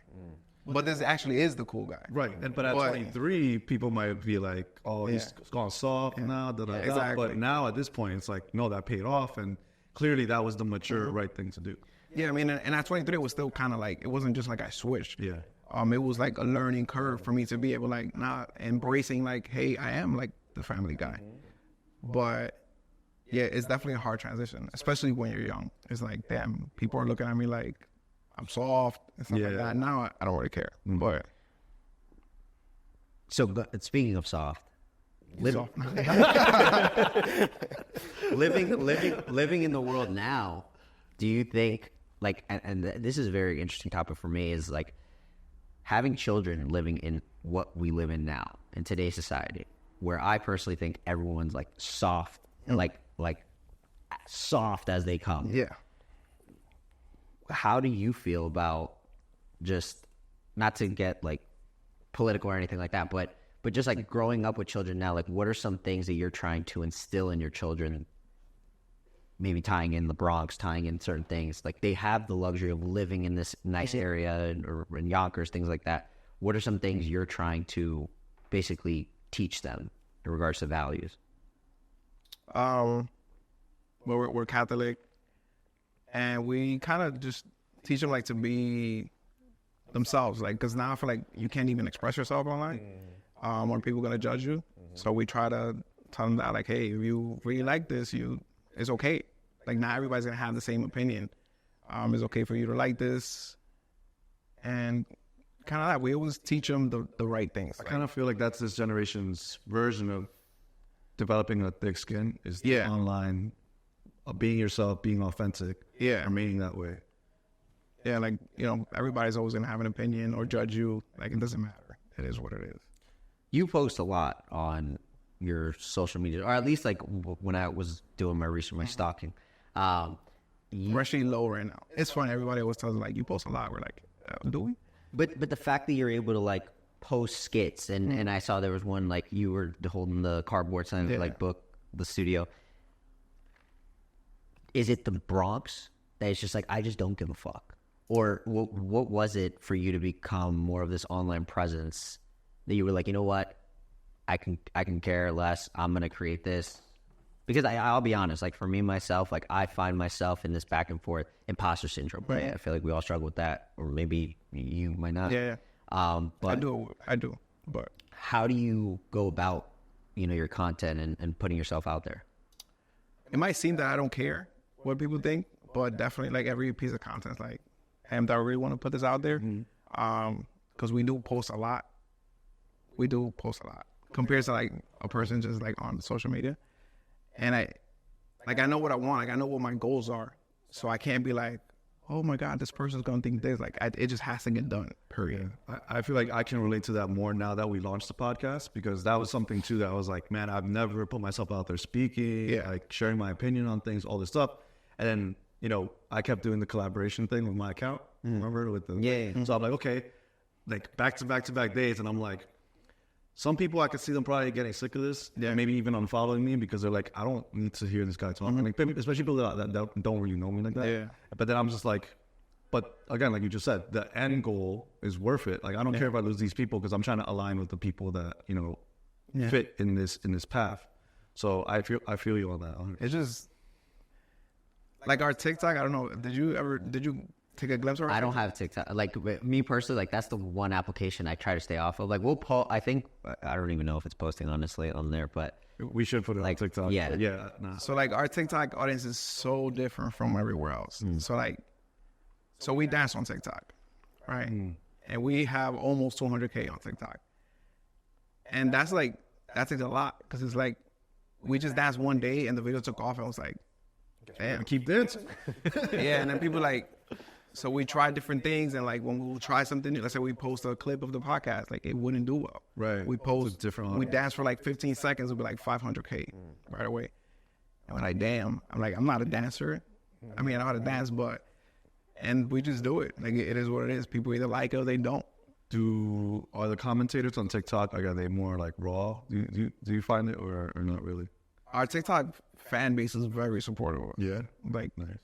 Speaker 2: But this actually is the cool guy.
Speaker 3: Right. But at 23, people might be like, oh, he's gone soft now.
Speaker 2: Exactly.
Speaker 3: But now at this point, it's like, no, that paid off. And clearly that was the mature, right thing to do.
Speaker 2: Yeah, I mean, and at 23, it was still kind of like, it wasn't just like I switched.
Speaker 3: Yeah.
Speaker 2: It was like a learning curve for me to be able like, embracing like, hey, I am like the family guy. But yeah, it's definitely a hard transition, especially when you're young. It's like, damn, people are looking at me like, I'm soft and stuff like that. Now I don't really care. But
Speaker 1: so speaking of soft, living in the world now, do you think like, and this is a very interesting topic for me, is like having children living in what we live in now in today's society, where I personally think everyone's like soft, like soft as they come.
Speaker 2: Yeah.
Speaker 1: How do you feel about, just not to get like political or anything like that, but just like growing up with children now, like what are some things that you're trying to instill in your children, maybe tying in the Bronx, tying in certain things, like they have the luxury of living in this nice area or in Yonkers, things like that. What are some things you're trying to basically teach them in regards to values?
Speaker 2: Well, we're Catholic. And we kind of just teach them like to be themselves, like, because now I feel like you can't even express yourself online, or people are gonna judge you. So we try to tell them that, like, hey, if you really like this, it's okay. Like, not everybody's going to have the same opinion. It's okay for you to like this. And kind of that, we always teach them the right things.
Speaker 3: I kind of feel like that's this generation's version of developing a thick skin, is the online, being yourself, being authentic, remaining that way.
Speaker 2: Yeah, like, you know, everybody's always going to have an opinion or judge you. Like, it doesn't matter. It is what it is.
Speaker 1: You post a lot on your social media, or at least like when I was doing my research, my stalking.
Speaker 2: We're actually low right now. It's funny. Everybody always tells us, like, you post a lot. We're like, do we?
Speaker 1: But the fact that you're able to like post skits, and I saw there was one like you were holding the cardboard sign like book the studio. Is it the Bronx that it's just like, I just don't give a fuck? Or what was it for you to become more of this online presence that you were like, you know what, I can care less, I'm gonna create this? Because I'll be honest, like for me myself, like I find myself in this back and forth imposter syndrome. Right? I feel like we all struggle with that, or maybe you might not.
Speaker 2: Yeah. But I do. But
Speaker 1: how do you go about, you know, your content and putting yourself out there?
Speaker 2: It might seem that I don't care what people think, but definitely, like, every piece of content, like, hey, do I really want to put this out there? Because we do post a lot. We do post a lot compared to like a person just like on social media. And I know what I want. Like, I know what my goals are. So I can't be like, oh my God, this person's going to think this. Like, it just has to get done, period.
Speaker 3: I feel like I can relate to that more now that we launched the podcast, because that was something too that I was like, man, I've never put myself out there speaking, like sharing my opinion on things, all this stuff. And then, you know, I kept doing the collaboration thing with my account. Remember? With the So I'm like, okay, like back to back days. And I'm like, some people, I could see them probably getting sick of this, maybe even unfollowing me, because they're like, I don't need to hear this guy talking. Like, especially people that don't really know me like that. Yeah. But then I'm just like, but again, like you just said, the end goal is worth it. Like, I don't care if I lose these people, because I'm trying to align with the people that, you know, fit in this path. So I feel you on that. 100%.
Speaker 2: It's just like our TikTok. I don't know. Did you take a glimpse of it?
Speaker 1: I don't have TikTok. Like, me personally, like, that's the one application I try to stay off of. Like, we'll post, I think, I don't even know if it's posting, honestly, on there, but
Speaker 3: we should put it on TikTok. Yeah. Nah.
Speaker 2: So, like, our TikTok audience is so different from everywhere else. So we dance on TikTok, right? And we have almost 200K on TikTok. And that takes a lot, because it's like, we just danced one day and the video took off, and I was like, damn, keep dancing. And then people like, so we try different things, and like when we will try something new, let's say we post a clip of the podcast, like it wouldn't do well.
Speaker 3: Right.
Speaker 2: We post we dance for like 15 seconds, it'll be like 500K right away. And we're like, damn, I'm not a dancer. I mean, I know how to dance, and we just do it. Like, it is what it is. People either like it or they don't.
Speaker 3: Are the commentators on TikTok, like, are they more like raw? Do you find it, or not really?
Speaker 2: Our TikTok fan base is very supportive.
Speaker 3: Yeah.
Speaker 2: Like,
Speaker 3: nice.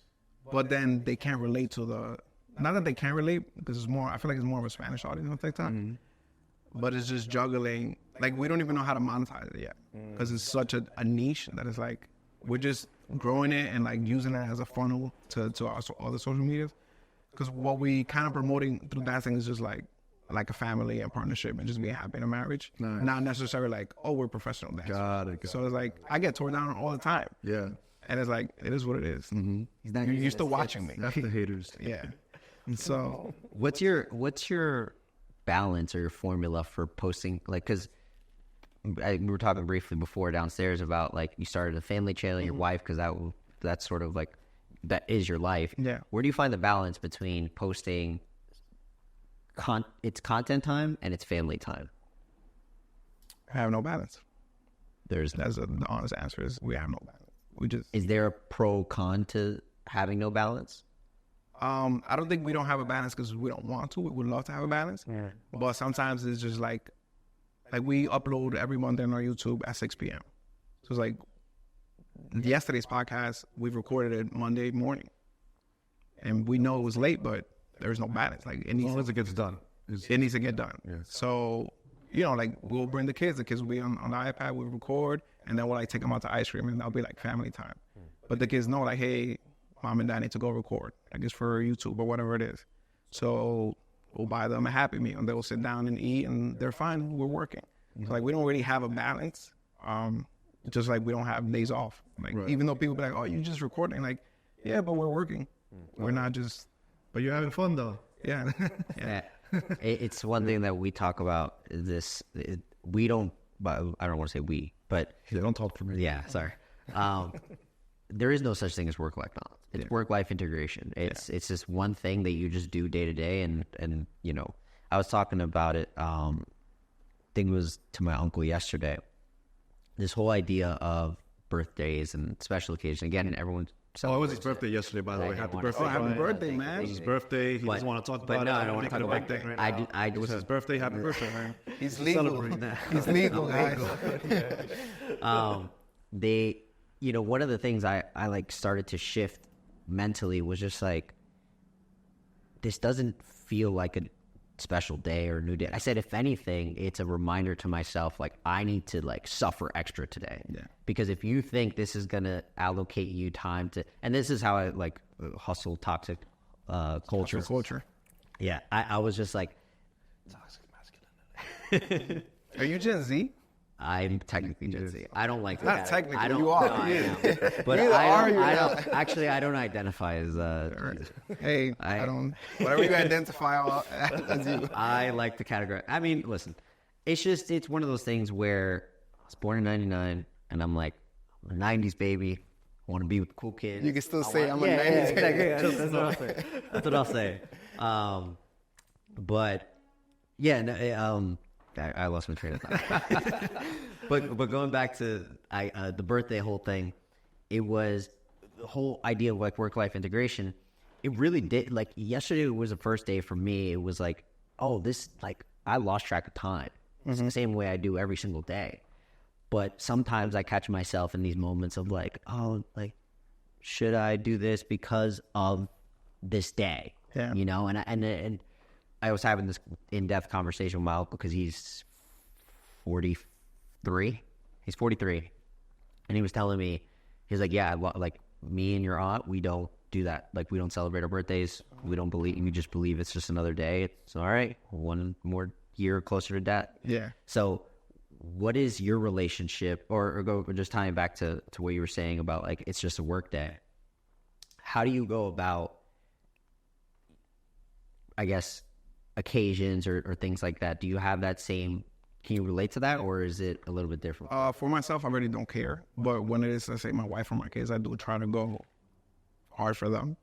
Speaker 2: But then they can't relate to not that they can't relate, because I feel like it's more of a Spanish audience on TikTok. But it's just juggling. Like, we don't even know how to monetize it yet, because it's such a niche that it's like, we're just growing it and like using it as a funnel to our other social medias. Because what we kind of promoting through dancing is just like a family and partnership and just being happy in a marriage.
Speaker 3: Nice.
Speaker 2: Not necessarily like, oh, we're professional dancers.
Speaker 3: Got it.
Speaker 2: So it's like, I get torn down all the time.
Speaker 3: Yeah.
Speaker 2: And it's like, it is what it is. You're still watching me.
Speaker 3: That's the haters.
Speaker 2: Yeah. So
Speaker 1: what's your balance or your formula for posting? Like, because we were talking briefly before downstairs about like you started a family channel, your wife, because that's sort of like, that is your life.
Speaker 2: Yeah.
Speaker 1: Where do you find the balance between posting it's content time and it's family time?
Speaker 2: I have no balance.
Speaker 1: That's
Speaker 2: the honest answer is we have no balance.
Speaker 1: Is there a pro con to having no balance?
Speaker 2: I don't think we don't have a balance because we don't want to. We would love to have a balance. Yeah. But sometimes it's just like we upload every Monday on our YouTube at 6 p.m. So it's like yesterday's podcast, we've recorded it Monday morning. And we know it was late, but there's no balance. Like, it needs
Speaker 3: it gets done.
Speaker 2: It needs to get done.
Speaker 3: Yes.
Speaker 2: So, you know, like, we'll bring the kids. The kids will be on the iPad. We'll record, and then we'll like take them out to ice cream, and that'll be like family time. But the kids know, like, hey, mom and dad need to go record, I guess for YouTube or whatever it is. So we'll buy them a Happy Meal, and they'll sit down and eat, and they're fine. We're working. So, like, we don't really have a balance. just like we don't have days off. Like even though people be like, oh, you're just recording. Like, yeah, but we're working. We're not just.
Speaker 3: But you're having fun though.
Speaker 2: Yeah.
Speaker 1: Yeah. It's one thing that we talk about. We don't. But I don't want to say we, but
Speaker 3: Don't talk for me.
Speaker 1: yeah, sorry. There is no such thing as work-life balance. It's work-life integration. It's just one thing that you just do day to day, and you know, I was talking about it. I think it was to my uncle yesterday. This whole idea of birthdays and special occasions. Again, everyone.
Speaker 3: Oh, it was his birthday yesterday, by the way. Happy birthday.
Speaker 2: Happy birthday, man.
Speaker 3: It was his birthday. He doesn't want to talk about it.
Speaker 1: No, I don't want to talk about
Speaker 3: birthday.
Speaker 1: it.
Speaker 3: It was his birthday. Happy birthday, man.
Speaker 2: He's legal. He's legal, guys.
Speaker 1: They, you know, one of the things I like started to shift mentally was just like, this doesn't feel like a special day or a new day. I said, if anything, it's a reminder to myself, like, I need to like suffer extra today.
Speaker 2: Yeah.
Speaker 1: Because if you think this is going to allocate you time to, and this is how I like hustle toxic culture.
Speaker 2: Hustle culture.
Speaker 1: Yeah. I was just like,
Speaker 3: Toxic masculinity.
Speaker 2: Are you Gen Z?
Speaker 1: I'm technically Gen Z. I don't like
Speaker 2: Not technically,
Speaker 1: I don't,
Speaker 2: you are.
Speaker 1: No, I am. But
Speaker 2: Either
Speaker 1: I
Speaker 2: are
Speaker 1: don't,
Speaker 2: you
Speaker 1: I
Speaker 2: not.
Speaker 1: don't actually I don't identify as
Speaker 2: Hey, I don't. Whatever you identify as you.
Speaker 1: I like the category. I mean, listen, it's one of those things where I was born in '99 and I'm like, I'm a '90s baby. I want to be with the cool kids.
Speaker 2: You can still say I'm a
Speaker 1: yeah,
Speaker 2: 90s
Speaker 1: exactly. That's what I'll say. That's what I'll say. But yeah, no, I lost my train of thought. but going back to the birthday whole thing, it was the whole idea of like work-life integration. It really did. Like yesterday was the first day for me. It was like, oh, this, like, I lost track of time. It's the same way I do every single day. But sometimes I catch myself in these moments of like, oh, like, should I do this because of this day?
Speaker 2: Yeah.
Speaker 1: You know, and I was having this in-depth conversation with my uncle because he's 43. He's 43. And he was telling me, he's like, yeah, like me and your aunt, we don't do that. Like, we don't celebrate our birthdays. We just believe it's just another day. It's all right. One more year closer to death.
Speaker 2: Yeah.
Speaker 1: So what is your relationship, or just tying back to what you were saying about like, it's just a work day. How do you go about, I guess, occasions or things like that? Do you have that same, can you relate to that, or is it a little bit different?
Speaker 2: For myself, I really don't care. But when it is, let's say, my wife or my kids, I do try to go hard for them,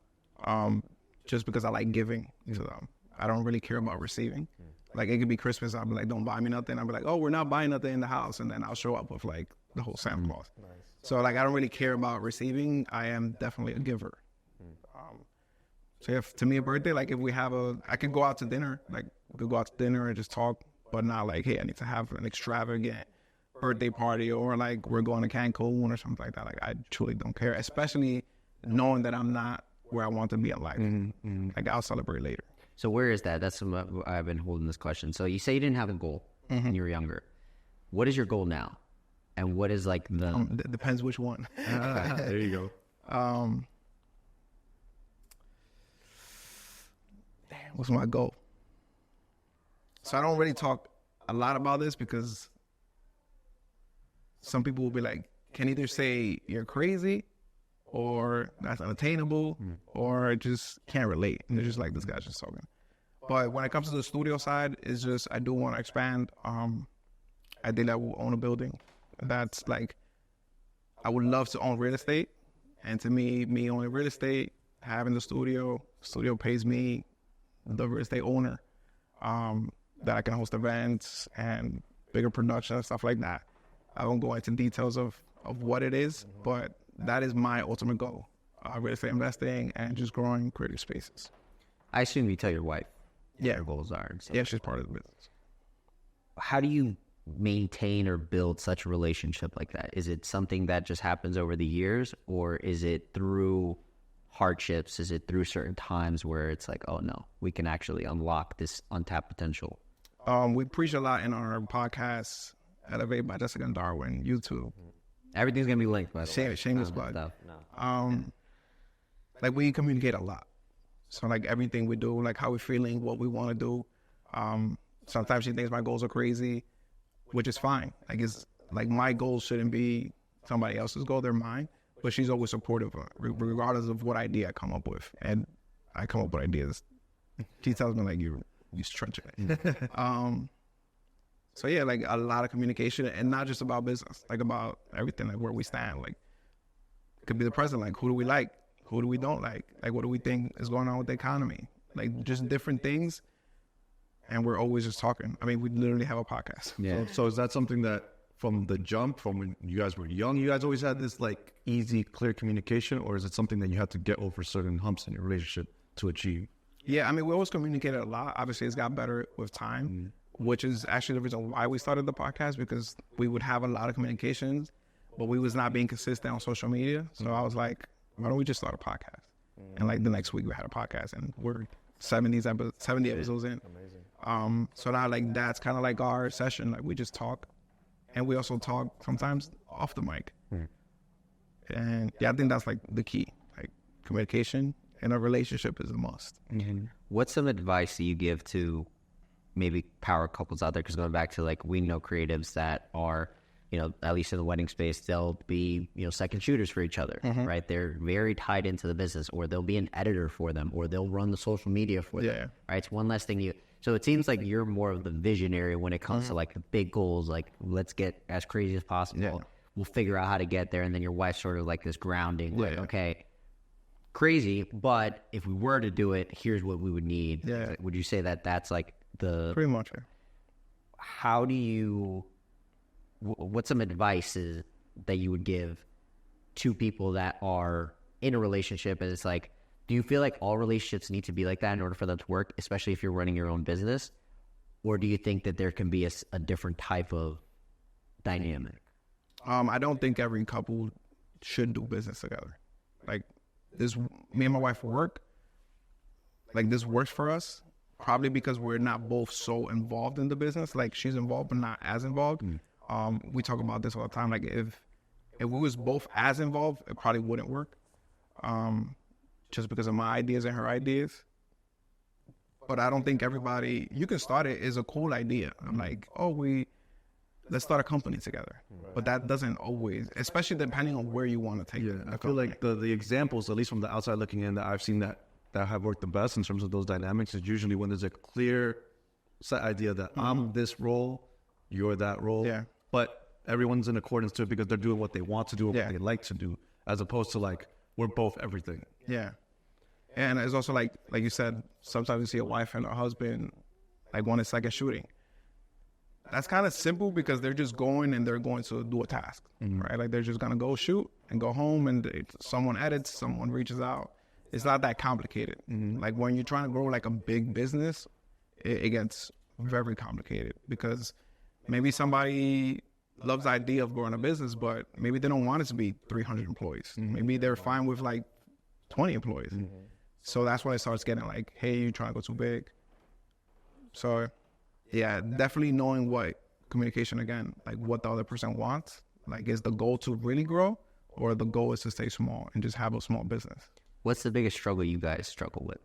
Speaker 2: just because I like giving to them. I don't really care about receiving. Like, it could be Christmas, I'll be like, don't buy me nothing. I'll be like, oh, we're not buying nothing in the house. And then I'll show up with, like, the whole Santa Claus. Nice. So, like, I don't really care about receiving. I am definitely a giver. So, if to me, a birthday, like, if we have I could go out to dinner. Like, we could go out to dinner and just talk, but not like, hey, I need to have an extravagant birthday party, or, like, we're going to Cancun or something like that. Like, I truly don't care, especially knowing that I'm not where I want to be in life. Like, I'll celebrate later.
Speaker 1: So where is that? That's what I've been holding this question. So you say you didn't have a goal when you were younger. What is your goal now? And what is like the...
Speaker 2: Depends which one.
Speaker 3: There you go.
Speaker 2: What's my goal? So I don't really talk a lot about this because some people will be like, can either say you're crazy or that's unattainable or just can't relate. And they're just like, this guy's just talking. But when it comes to the studio side, it's just, I do want to expand. I think I will own a building. That's like, I would love to own real estate. And to me owning real estate, having the studio pays me, the real estate owner, that I can host events and bigger production and stuff like that. I won't go into details of what it is, but that is my ultimate goal. Real estate investing and just growing creative spaces.
Speaker 1: I assume you tell your wife what
Speaker 2: Yeah.
Speaker 1: your goals are. And stuff.
Speaker 2: Yeah, she's part of the business.
Speaker 1: How do you maintain or build such a relationship like that? Is it something that just happens over the years, or is it through hardships? Is it through certain times where it's like, oh no, we can actually unlock this untapped potential?
Speaker 2: We preach a lot in our podcast, Elevate by Jessica and Darwin, YouTube.
Speaker 1: Everything's gonna be linked, by the way.
Speaker 2: Shameless plug. Like, we communicate a lot. So, like, everything we do, like how we're feeling, what we want to do. Sometimes she thinks my goals are crazy, which is fine. Like, it's like, my goals shouldn't be somebody else's goal, they're mine. But she's always supportive, regardless of what idea I come up with. And I come up with ideas. She tells me, like, you're stretching it. So, yeah, like, a lot of communication, and not just about business, like, about everything, like, where we stand. Like, it could be the president, like, who do we like? Who do we don't like? Like, what do we think is going on with the economy? Like, just different things. And we're always just talking. I mean, we literally have a podcast.
Speaker 3: Yeah. So is that something that from the jump, from when you guys were young, you guys always had this like easy, clear communication, or is it something that you had to get over certain humps in your relationship to achieve?
Speaker 2: Yeah, I mean, we always communicated a lot. Obviously, it's got better with time, which is actually the reason why we started the podcast, because we would have a lot of communications, but we was not being consistent on social media. So I was like, why don't we just start a podcast? And like the next week we had a podcast, and we're 70 episodes in. Amazing. So now like that's kind of like our session. Like we just talk, and we also talk sometimes off the mic. And yeah, I think that's like the key. Like communication in a relationship is a must.
Speaker 1: What's some advice that you give to maybe power couples out there? Because going back to like, we know creatives that are, you know, at least in the wedding space, they'll be, you know, second shooters for each other, right? They're very tied into the business, or they'll be an editor for them, or they'll run the social media for them, right? It's one less thing you, so it seems like you're more of the visionary when it comes to like the big goals, like let's get as crazy as possible. We'll figure out how to get there. And then your wife's sort of like this grounding, like, okay, crazy, but if we were to do it, here's what we would need. Would you say that that's like the...
Speaker 2: Pretty much,
Speaker 1: How do you... What's some advice that you would give to people that are in a relationship, and it's like, do you feel like all relationships need to be like that in order for them to work, especially if you're running your own business? Or do you think that there can be a different type of dynamic?
Speaker 2: I don't think every couple should do business together. Like this, me and my wife work, like this works for us, probably because we're not both so involved in the business. Like she's involved, but not as involved. We talk about this all the time. Like if we was both as involved, it probably wouldn't work. Just because of my ideas and her ideas. But I don't think everybody, you can start it, is a cool idea. I'm like, let's start a company together. But that doesn't always, especially depending on where you want to take it.
Speaker 3: I feel like the examples, at least from the outside looking in, that I've seen that have worked the best in terms of those dynamics is usually when there's a clear set idea that I'm this role, you're that role. But everyone's in accordance to it because they're doing what they want to do or what they like to do, as opposed to like, we're both everything.
Speaker 2: And it's also like you said, sometimes you see a wife and a husband like one is second shooting. That's kind of simple because they're just going and they're going to do a task, right? Like they're just going to go shoot and go home, and someone edits, someone reaches out. It's not that complicated. Like when you're trying to grow like a big business, it gets very complicated because maybe somebody loves the idea of growing a business, but maybe they don't want it to be 300 employees. Maybe they're fine with like 20 employees. So that's when it starts getting like, hey, you're trying to go too big. So yeah, definitely knowing what communication, again, like what the other person wants. Like, is the goal to really grow, or the goal is to stay small and just have a small business?
Speaker 1: What's the biggest struggle you guys struggle with,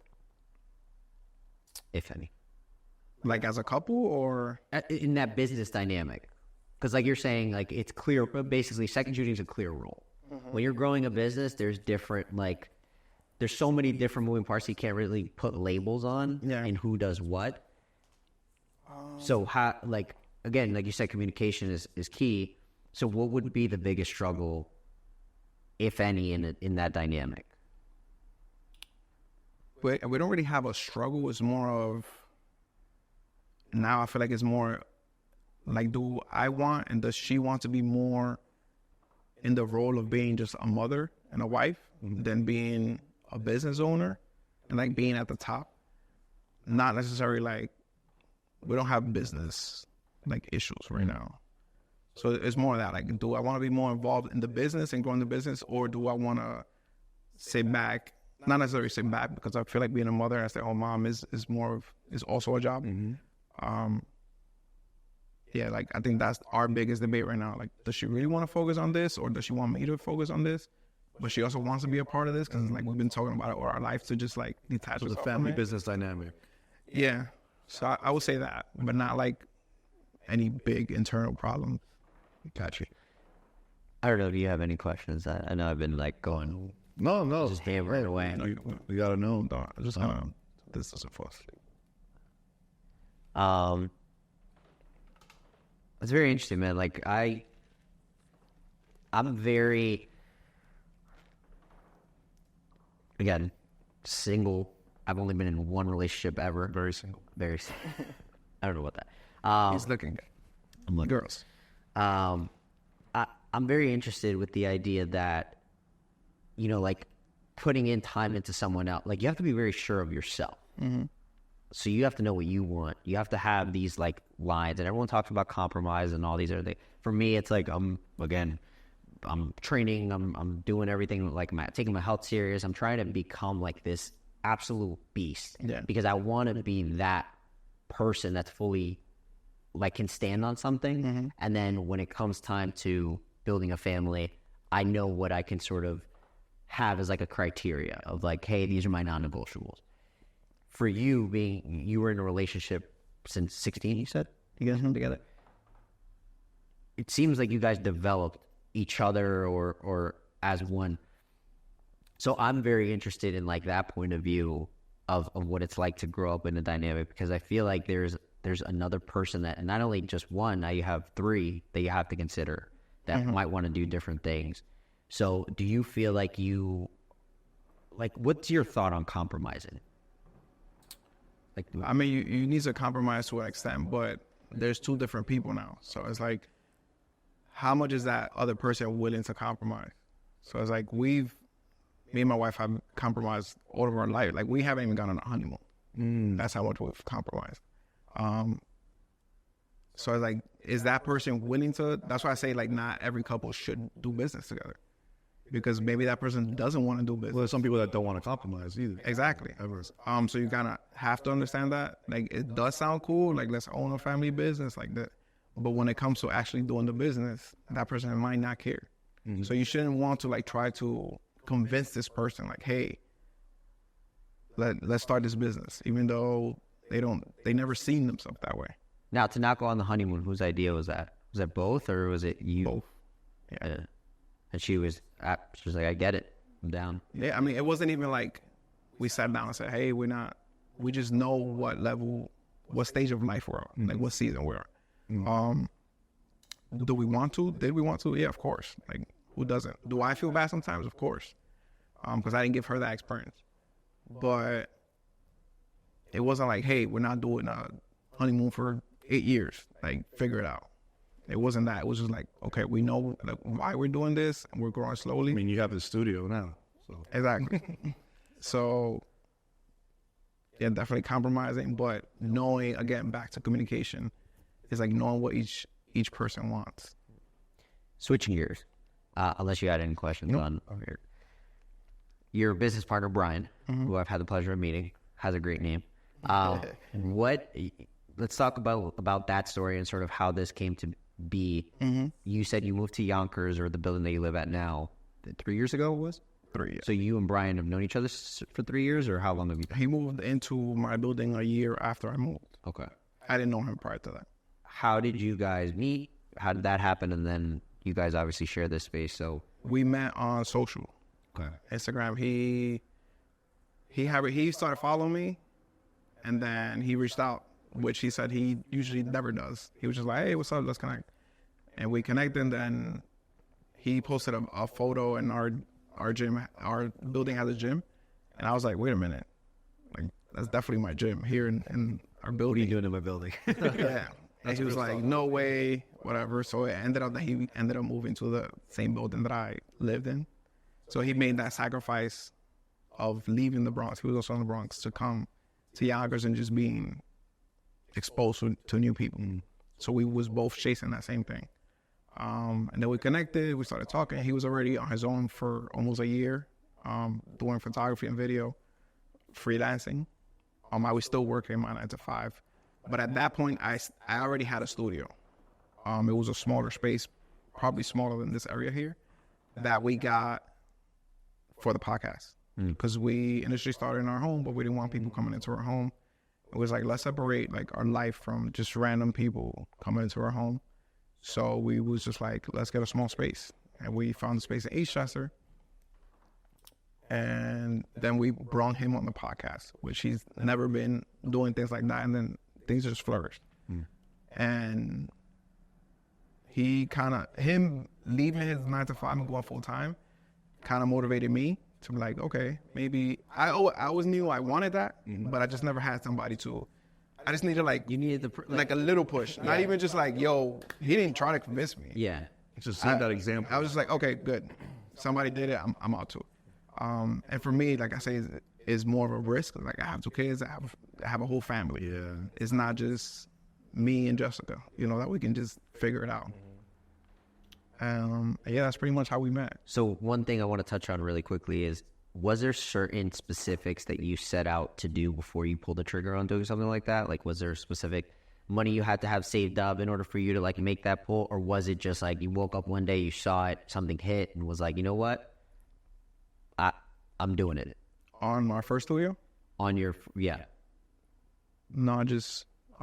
Speaker 1: if any?
Speaker 2: Like as a couple, or
Speaker 1: in that business dynamic? Because like you're saying, like it's clear, basically second shooting is a clear role. When you're growing a business, there's different, like there's so many different moving parts you can't really put labels on and who does what. So how, like, again, like you said, communication is key. So what would be the biggest struggle, if any, in that dynamic?
Speaker 2: We don't really have a struggle. It's more of, now I feel like it's more like, do I want and does she want to be more in the role of being just a mother and a wife than being a business owner and like being at the top? Not necessarily like, we don't have business like issues right now. So it's more of that, like, do I want to be more involved in the business and growing the business, or do I want to sit back? Not necessarily sit back, because I feel like being a mother and stay-at-home mom is also a job. Yeah, like I think that's our biggest debate right now. Like, does she really want to focus on this, or does she want me to focus on this? But she also wants to be a part of this, because like we've been talking about it all our life, to just like detach
Speaker 3: the
Speaker 2: herself
Speaker 3: family
Speaker 2: from it.
Speaker 3: business dynamic.
Speaker 2: Yeah, so I would say that, but not like any big internal problems.
Speaker 3: Gotcha.
Speaker 1: I don't know. Do you have any questions? I know I've been like going
Speaker 3: No.
Speaker 1: just hammering away.
Speaker 3: You gotta know.
Speaker 2: No, I just this doesn't fall asleep.
Speaker 1: It's very interesting, man. Like I'm very, again, single. I've only been in one relationship ever.
Speaker 2: Very single.
Speaker 1: Very single. I don't know about that.
Speaker 2: He's looking good.
Speaker 1: I'm looking.
Speaker 2: Girls.
Speaker 1: I'm very interested with the idea that, you know, like putting in time into someone else. Like you have to be very sure of yourself.
Speaker 2: Mm-hmm.
Speaker 1: So you have to know what you want. You have to have these like lines, and everyone talks about compromise and all these other things. For me, it's like I'm training. I'm doing everything, like taking my health serious. I'm trying to become like this absolute beast.
Speaker 2: Yeah.
Speaker 1: Because I want to be that person that's fully like can stand on something.
Speaker 2: Mm-hmm.
Speaker 1: And then when it comes time to building a family, I know what I can sort of have as like a criteria of like, hey, these are my non-negotiables. For you you were in a relationship since 16, you said? You guys been together? It seems like you guys developed each other or as one. So I'm very interested in like that point of view of what it's like to grow up in a dynamic, because I feel like there's another person that, and not only just one, now you have three that you have to consider that might want to do different things. So do you feel like what's your thought on compromising? Like,
Speaker 2: I mean, you need to compromise to an extent, but there's two different people now. So it's like, how much is that other person willing to compromise? So it's like me and my wife have compromised all of our life. Like we haven't even gone on a honeymoon. That's how much we've compromised. So it's like, is that person willing to? That's why I say like not every couple should do business together, because maybe that person doesn't want to do business.
Speaker 3: Well, there's some people that don't want to compromise either.
Speaker 2: Exactly.
Speaker 3: Ever.
Speaker 2: So you kind of have to understand that. Like it does sound cool. Like let's own a family business like that. But when it comes to actually doing the business, that person might not care. Mm-hmm. So you shouldn't want to like try to convince this person like, hey, let's start this business, even though they never seen themselves that way.
Speaker 1: Now, to not go on the honeymoon, whose idea was that? Was that both, or was it you?
Speaker 2: Both. Yeah.
Speaker 1: And she was like, I get it. I'm down.
Speaker 2: Yeah, I mean, it wasn't even like we sat down and said, hey, we just know what stage of life we're on, like what season we're on. Do we want to? Did we want to? Yeah, of course. Like, who doesn't? Do I feel bad sometimes? Of course. Because I didn't give her that experience. But it wasn't like, hey, we're not doing a honeymoon for 8 years. Like, figure it out. It wasn't that. It was just like, okay, we know like, why we're doing this, and we're growing slowly.
Speaker 3: I mean, you have the studio now. So.
Speaker 2: Exactly. So, yeah, definitely compromising, but knowing, again, back to communication, is like knowing what each person wants.
Speaker 1: Switching gears, unless you had any questions on your business partner, Brian, who I've had the pleasure of meeting, has a great name. Let's talk about that story and sort of how this came to be. You said you moved to Yonkers, or the building that you live at now, 3 years ago it was?
Speaker 2: 3 years.
Speaker 1: So you and Brian have known each other for 3 years, or how long have you been?
Speaker 2: He moved into my building a year after I moved.
Speaker 1: Okay.
Speaker 2: I didn't know him prior to that.
Speaker 1: How did you guys meet? How did that happen? And then you guys obviously share this space, so.
Speaker 2: We met on social.
Speaker 1: Okay.
Speaker 2: Instagram. He started following me, and then he reached out, which he said he usually never does. He was just like, hey, what's up? Let's connect. And we connected, and then he posted a photo in our gym. Our building has a gym. And I was like, wait a minute. Like, that's definitely my gym here in our building.
Speaker 1: What are you doing in my building?
Speaker 2: Yeah. And he was like, no way, whatever. So it ended up that he ended up moving to the same building that I lived in. So he made that sacrifice of leaving the Bronx. He was also in the Bronx to come to Yonkers and just being exposed to new people. So we was both chasing that same thing. And then we connected. We started talking. He was already on his own for almost a year, doing photography and video, freelancing. I was still working my 9 to 5. But at that point, I already had a studio. It was a smaller space, probably smaller than this area here, that we got for the podcast. Because we initially started in our home, but we didn't want people coming into our home. It was like, let's separate like our life from just random people coming into our home. So we was just like, let's get a small space. and we found a space in Eastchester. And then we brought him on the podcast, which he's never been doing things like that. And then things just flourished. And him leaving his 9 to 5 and going full time kind of motivated me to be like, okay, maybe I always knew I wanted that, but I just never had somebody to. I just needed
Speaker 1: You needed
Speaker 2: like a little push, not even just like, yo, he didn't try to convince me.
Speaker 1: Yeah.
Speaker 3: Just seeing that example.
Speaker 2: I was just like, okay, good. Somebody did it. I'm out to it. And for me, like I say, is more of a risk. Like I have 2 kids. I have a whole family.
Speaker 3: Yeah.
Speaker 2: It's not just me and Jessica. That we can just figure it out. Yeah, that's pretty much how we met.
Speaker 1: So one thing I want to touch on really quickly is, was there certain specifics that you set out to do before you pulled the trigger on doing something like that? Like, was there specific money you had to have saved up in order for you to like make that pull? Or was it just like you woke up one day, you saw it, something hit and was like, you know what? I'm doing it.
Speaker 2: On my first studio?
Speaker 1: On your, yeah.
Speaker 2: No, I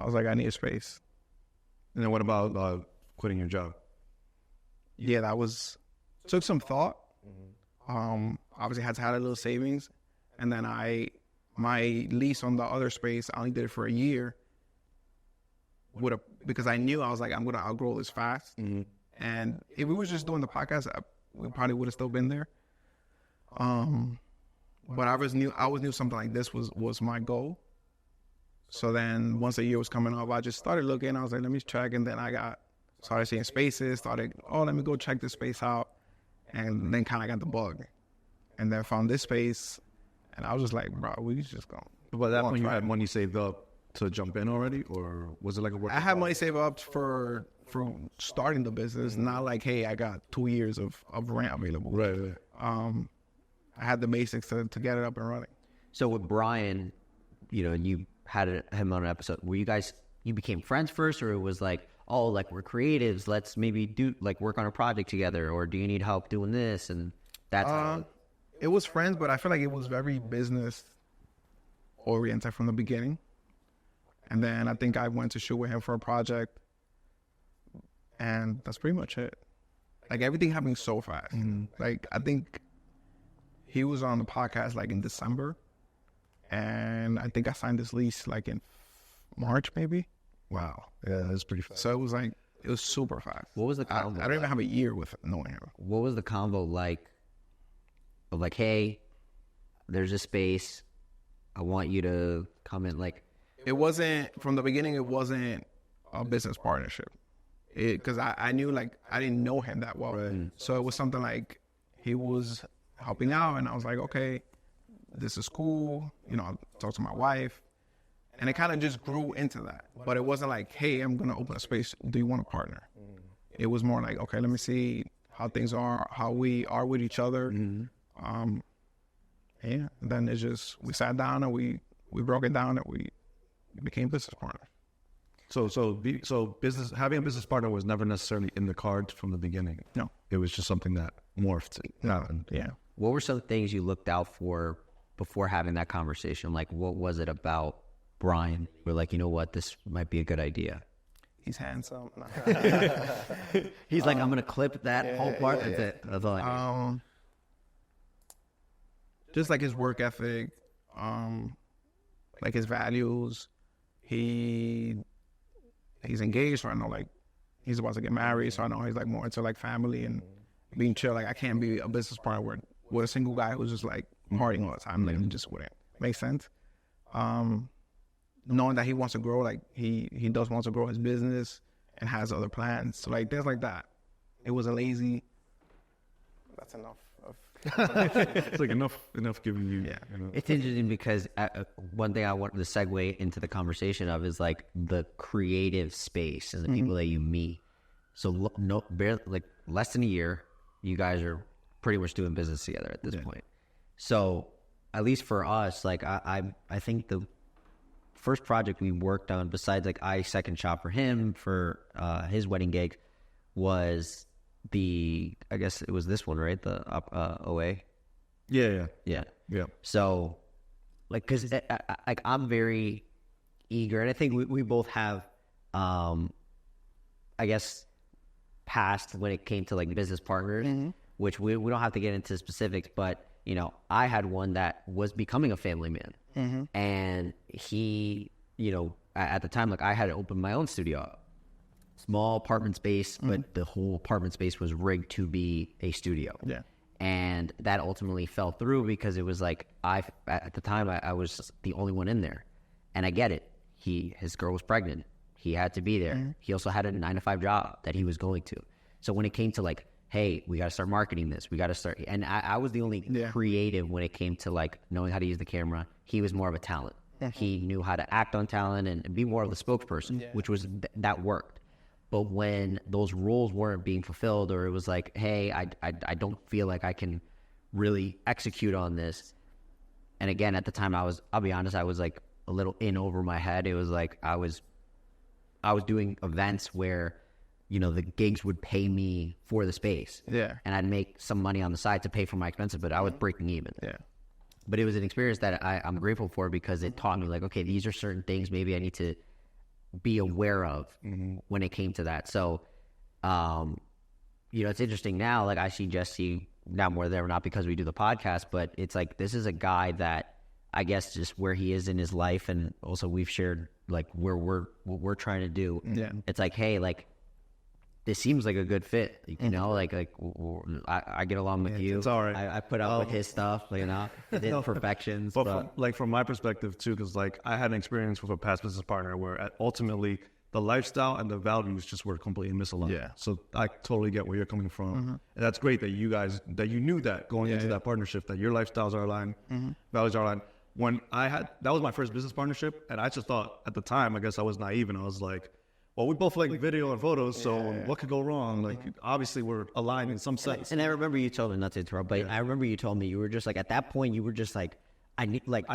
Speaker 2: was like, I need a space.
Speaker 3: And then what about quitting your job?
Speaker 2: Yeah, took some thought. Obviously had to have a little savings. And then my lease on the other space, I only did it for a year. Because I knew I was like, I'm going to outgrow this fast. And if we were just doing the podcast, we probably would have still been there. But I always knew something like this was my goal. So then once a year was coming up, I just started looking. I was like, let me check. And then I started seeing spaces, let me go check this space out. And then kind of got the bug. And then found this space. And I was just like, bro, we just go.
Speaker 3: But that point you had money saved up to jump in already? Or was it like a work?
Speaker 2: I had money saved up for starting the business. Not like, hey, I got 2 years of rent available.
Speaker 3: Right.
Speaker 2: I had the basics to get it up and running.
Speaker 1: So with Brian, you had him on an episode. Were you became friends first, or it was like, oh, like we're creatives, let's maybe do like work on a project together, or do you need help doing this? And that's how
Speaker 2: it was friends, but I feel like it was very business oriented from the beginning. And then I think I went to shoot with him for a project, and that's pretty much it. Like everything happened so fast. Like I think he was on the podcast like in December, and I think I signed this lease like in March maybe.
Speaker 3: Wow. Yeah, that's pretty fast.
Speaker 2: So it was super fast.
Speaker 1: What was the convo?
Speaker 2: I don't even have a year with knowing him.
Speaker 1: What was the convo like? Of like, hey, there's a space, I want you to come in. Like,
Speaker 2: it wasn't from the beginning. It wasn't a business partnership. Because I knew like I didn't know him that well.
Speaker 3: Right.
Speaker 2: So it was something like he was helping out, and I was like, okay, this is cool. I'll talk to my wife. And it kind of just grew into that. But it wasn't like, hey, I'm going to open a space. Do you want a partner? It was more like, okay, let me see how things are, how we are with each other. And then we sat down and we broke it down and we became business partners.
Speaker 3: So having a business partner was never necessarily in the cards from the beginning.
Speaker 2: No.
Speaker 3: It was just something that morphed.
Speaker 2: Yeah.
Speaker 1: What were some things you looked out for before having that conversation? Like, what was it about Brian? We're like, you know what, this might be a good idea.
Speaker 2: He's handsome.
Speaker 1: He's like, I'm going to clip that whole part. That's it. That's all I need.
Speaker 2: Just like his work ethic, like his values. He's engaged, so I know like he's about to get married, so I know he's like more into like family and being chill. Like I can't be a business partner with a single guy who's just like partying all the time. Like it just wouldn't make sense. Knowing that he wants to grow, like he does want to grow his business and has other plans. So like things like that. It was a lazy. That's enough.
Speaker 3: It's like enough giving you.
Speaker 2: Yeah.
Speaker 1: It's interesting because one thing I wanted to segue into the conversation of is like the creative space and the people that you meet. So like less than a year, you guys are pretty much doing business together at this point. So at least for us, like I think the first project we worked on, besides like I second shop for him for his wedding gig, was I guess it was this one, right? The OA.
Speaker 3: Yeah.
Speaker 1: So, like, because like I'm very eager, and I think we both have, I guess, past when it came to like business partners, which we don't have to get into specifics, but you know, I had one that was becoming a family man, and he, you know, at the time, like I had opened my own studio, small apartment space, but the whole apartment space was rigged to be a studio.
Speaker 2: Yeah.
Speaker 1: And that ultimately fell through because it was like, at the time I was the only one in there, and I get it. His girl was pregnant. He had to be there. He also had a 9-to-5 job that he was going to. So when it came to like, hey, we got to start marketing this. We got to start. And I was the only creative when it came to like knowing how to use the camera. He was more of a talent. He knew how to act on talent and be more of the spokesperson, which was, that worked. But when those roles weren't being fulfilled, or it was like, hey, I don't feel like I can really execute on this. And again, at the time I'll be honest, I was like a little in over my head. It was like, I was doing events where, you know, the gigs would pay me for the space. Yeah. And I'd make some money on the side to pay for my expenses, but I was breaking even. Yeah. But it was an experience that I'm grateful for because it taught me like, okay, these are certain things maybe I need to be aware of when it came to that. So, you know, it's interesting now, like I see Jesse now more there, not because we do the podcast, but it's like, this is a guy that I guess just where he is in his life. And also we've shared like what we're trying to do. Yeah. It's like, hey, like, this seems like a good fit, you know, like I get along with you.
Speaker 3: It's all right.
Speaker 1: I put up with his stuff, you know, his imperfections.
Speaker 3: But from my perspective too, because like I had an experience with a past business partner where ultimately the lifestyle and the values just were completely misaligned. Yeah. So I totally get where you're coming from. And that's great that you guys, that you knew that going into that partnership, that your lifestyles are aligned, values are aligned. When that was my first business partnership, and I just thought at the time, I guess I was naive, and I was like, well, we both like video and photos, so what could go wrong? Like, obviously, we're aligned in some sense.
Speaker 1: And I remember you told me, not to interrupt, but I remember you told me you were just like, at that point, you were just like, I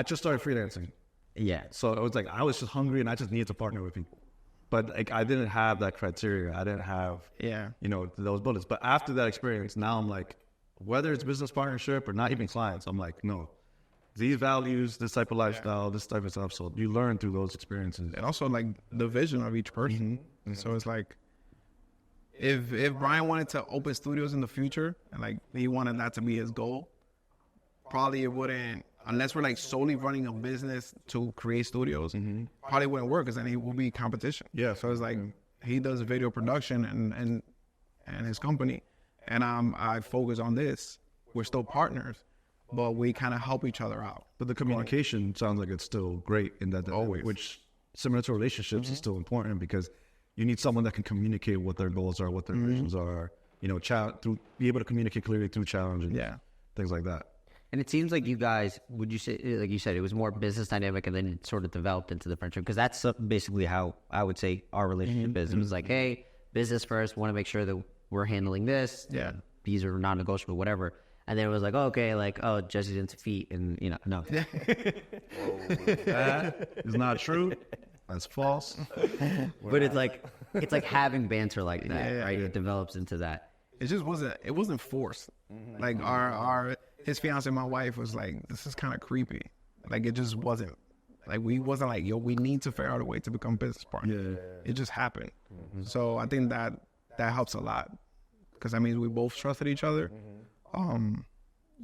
Speaker 3: just started freelancing.
Speaker 1: Yeah.
Speaker 3: So it was like, I was just hungry and I just needed to partner with people. But like, I didn't have that criteria. I didn't have, you know, those bullets. But after that experience, now I'm like, whether it's business partnership or not even clients, I'm like, no. These values, this type of lifestyle, this type of stuff. So you learn through those experiences.
Speaker 2: And also like the vision of each person. So it's like, if Brian wanted to open studios in the future and like he wanted that to be his goal, probably it wouldn't, unless we're like solely running a business to create studios, probably wouldn't work because then he will be competition. Yeah. So it's like he does video production and his company, and I focus on this. We're still partners, but we kind of help each other out.
Speaker 3: But the communication sounds like it's still great in that,
Speaker 2: always,
Speaker 3: which similar to relationships is still important because you need someone that can communicate what their goals are, what their visions are, you know, be able to communicate clearly through challenges, things like that.
Speaker 1: And it seems like you guys, would you say, like you said, it was more business dynamic and then it sort of developed into the friendship? Because that's basically how I would say our relationship is. It was like, hey, business first, want to make sure that we're handling this. Yeah. These are non-negotiable, whatever. And then it was like, oh, okay, like, oh, Jesse's into feet, and, you know, no.
Speaker 3: That is not true. That's false.
Speaker 1: But it's like having banter like that, right? It develops into that.
Speaker 2: It just wasn't forced. Like his fiance and my wife was like, this is kind of creepy. Like, it just wasn't. Like, we wasn't like, yo, we need to figure out a way to become business partners. It just happened. So I think that helps a lot. Because that means we both trusted each other.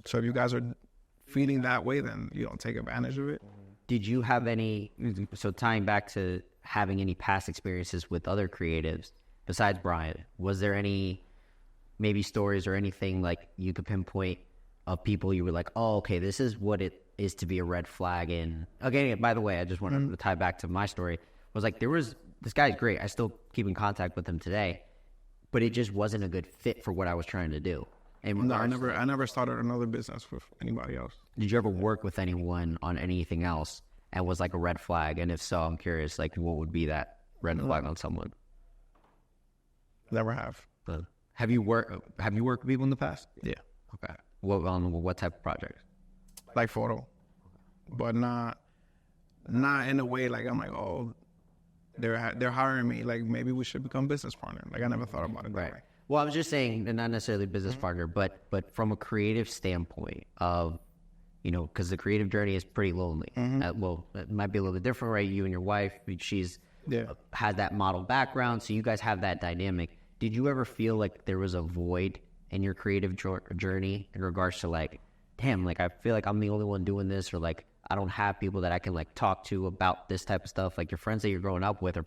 Speaker 2: So if you guys are feeling that way, then you don't take advantage of it.
Speaker 1: Did you have any, so tying back to having any past experiences with other creatives besides Brian, was there any maybe stories or anything like you could pinpoint of people you were like, oh, okay, this is what it is to be a red flag in? Okay, by the way, I just wanted to tie back to my story. Was like, this guy's great. I still keep in contact with him today, but it just wasn't a good fit for what I was trying to do.
Speaker 2: No, I never started another business with anybody else.
Speaker 1: Did you ever work with anyone on anything else and was like a red flag? And if so, I'm curious, like, what would be that red flag on someone?
Speaker 2: Never have.
Speaker 1: Have you worked with people in the past?
Speaker 2: Yeah.
Speaker 1: Okay. What type of projects?
Speaker 2: Like photo, but not in a way like I'm like, oh, they're hiring me. Like, maybe we should become business partner. Like, I never thought about it that way.
Speaker 1: Well, I was just saying, not necessarily business partner, but from a creative standpoint of, you know, because the creative journey is pretty lonely. Well, it might be a little bit different, right? You and your wife, she's had that model background, so you guys have that dynamic. did you ever feel like there was a void in your creative journey in regards to like, damn, like I feel like I'm the only one doing this, or like I don't have people that I can like talk to about this type of stuff? Like your friends that you're growing up with, or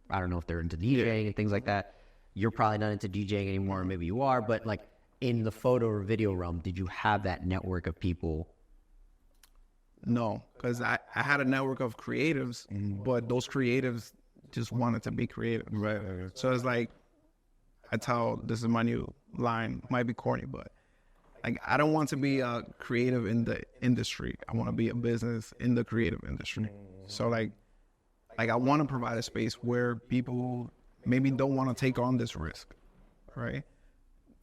Speaker 1: I don't know if they're into DJing and things like that. You're probably not into DJing anymore, or maybe you are, but like in the photo or video realm, did you have that network of people?
Speaker 2: No, because I had a network of creatives, but those creatives just wanted to be creative.
Speaker 3: Right.
Speaker 2: So it's like, I tell, this is my new line, might be corny, but like, I don't want to be a creative in the industry. I want to be a business in the creative industry. So like I want to provide a space where people maybe don't want to take on this risk, right?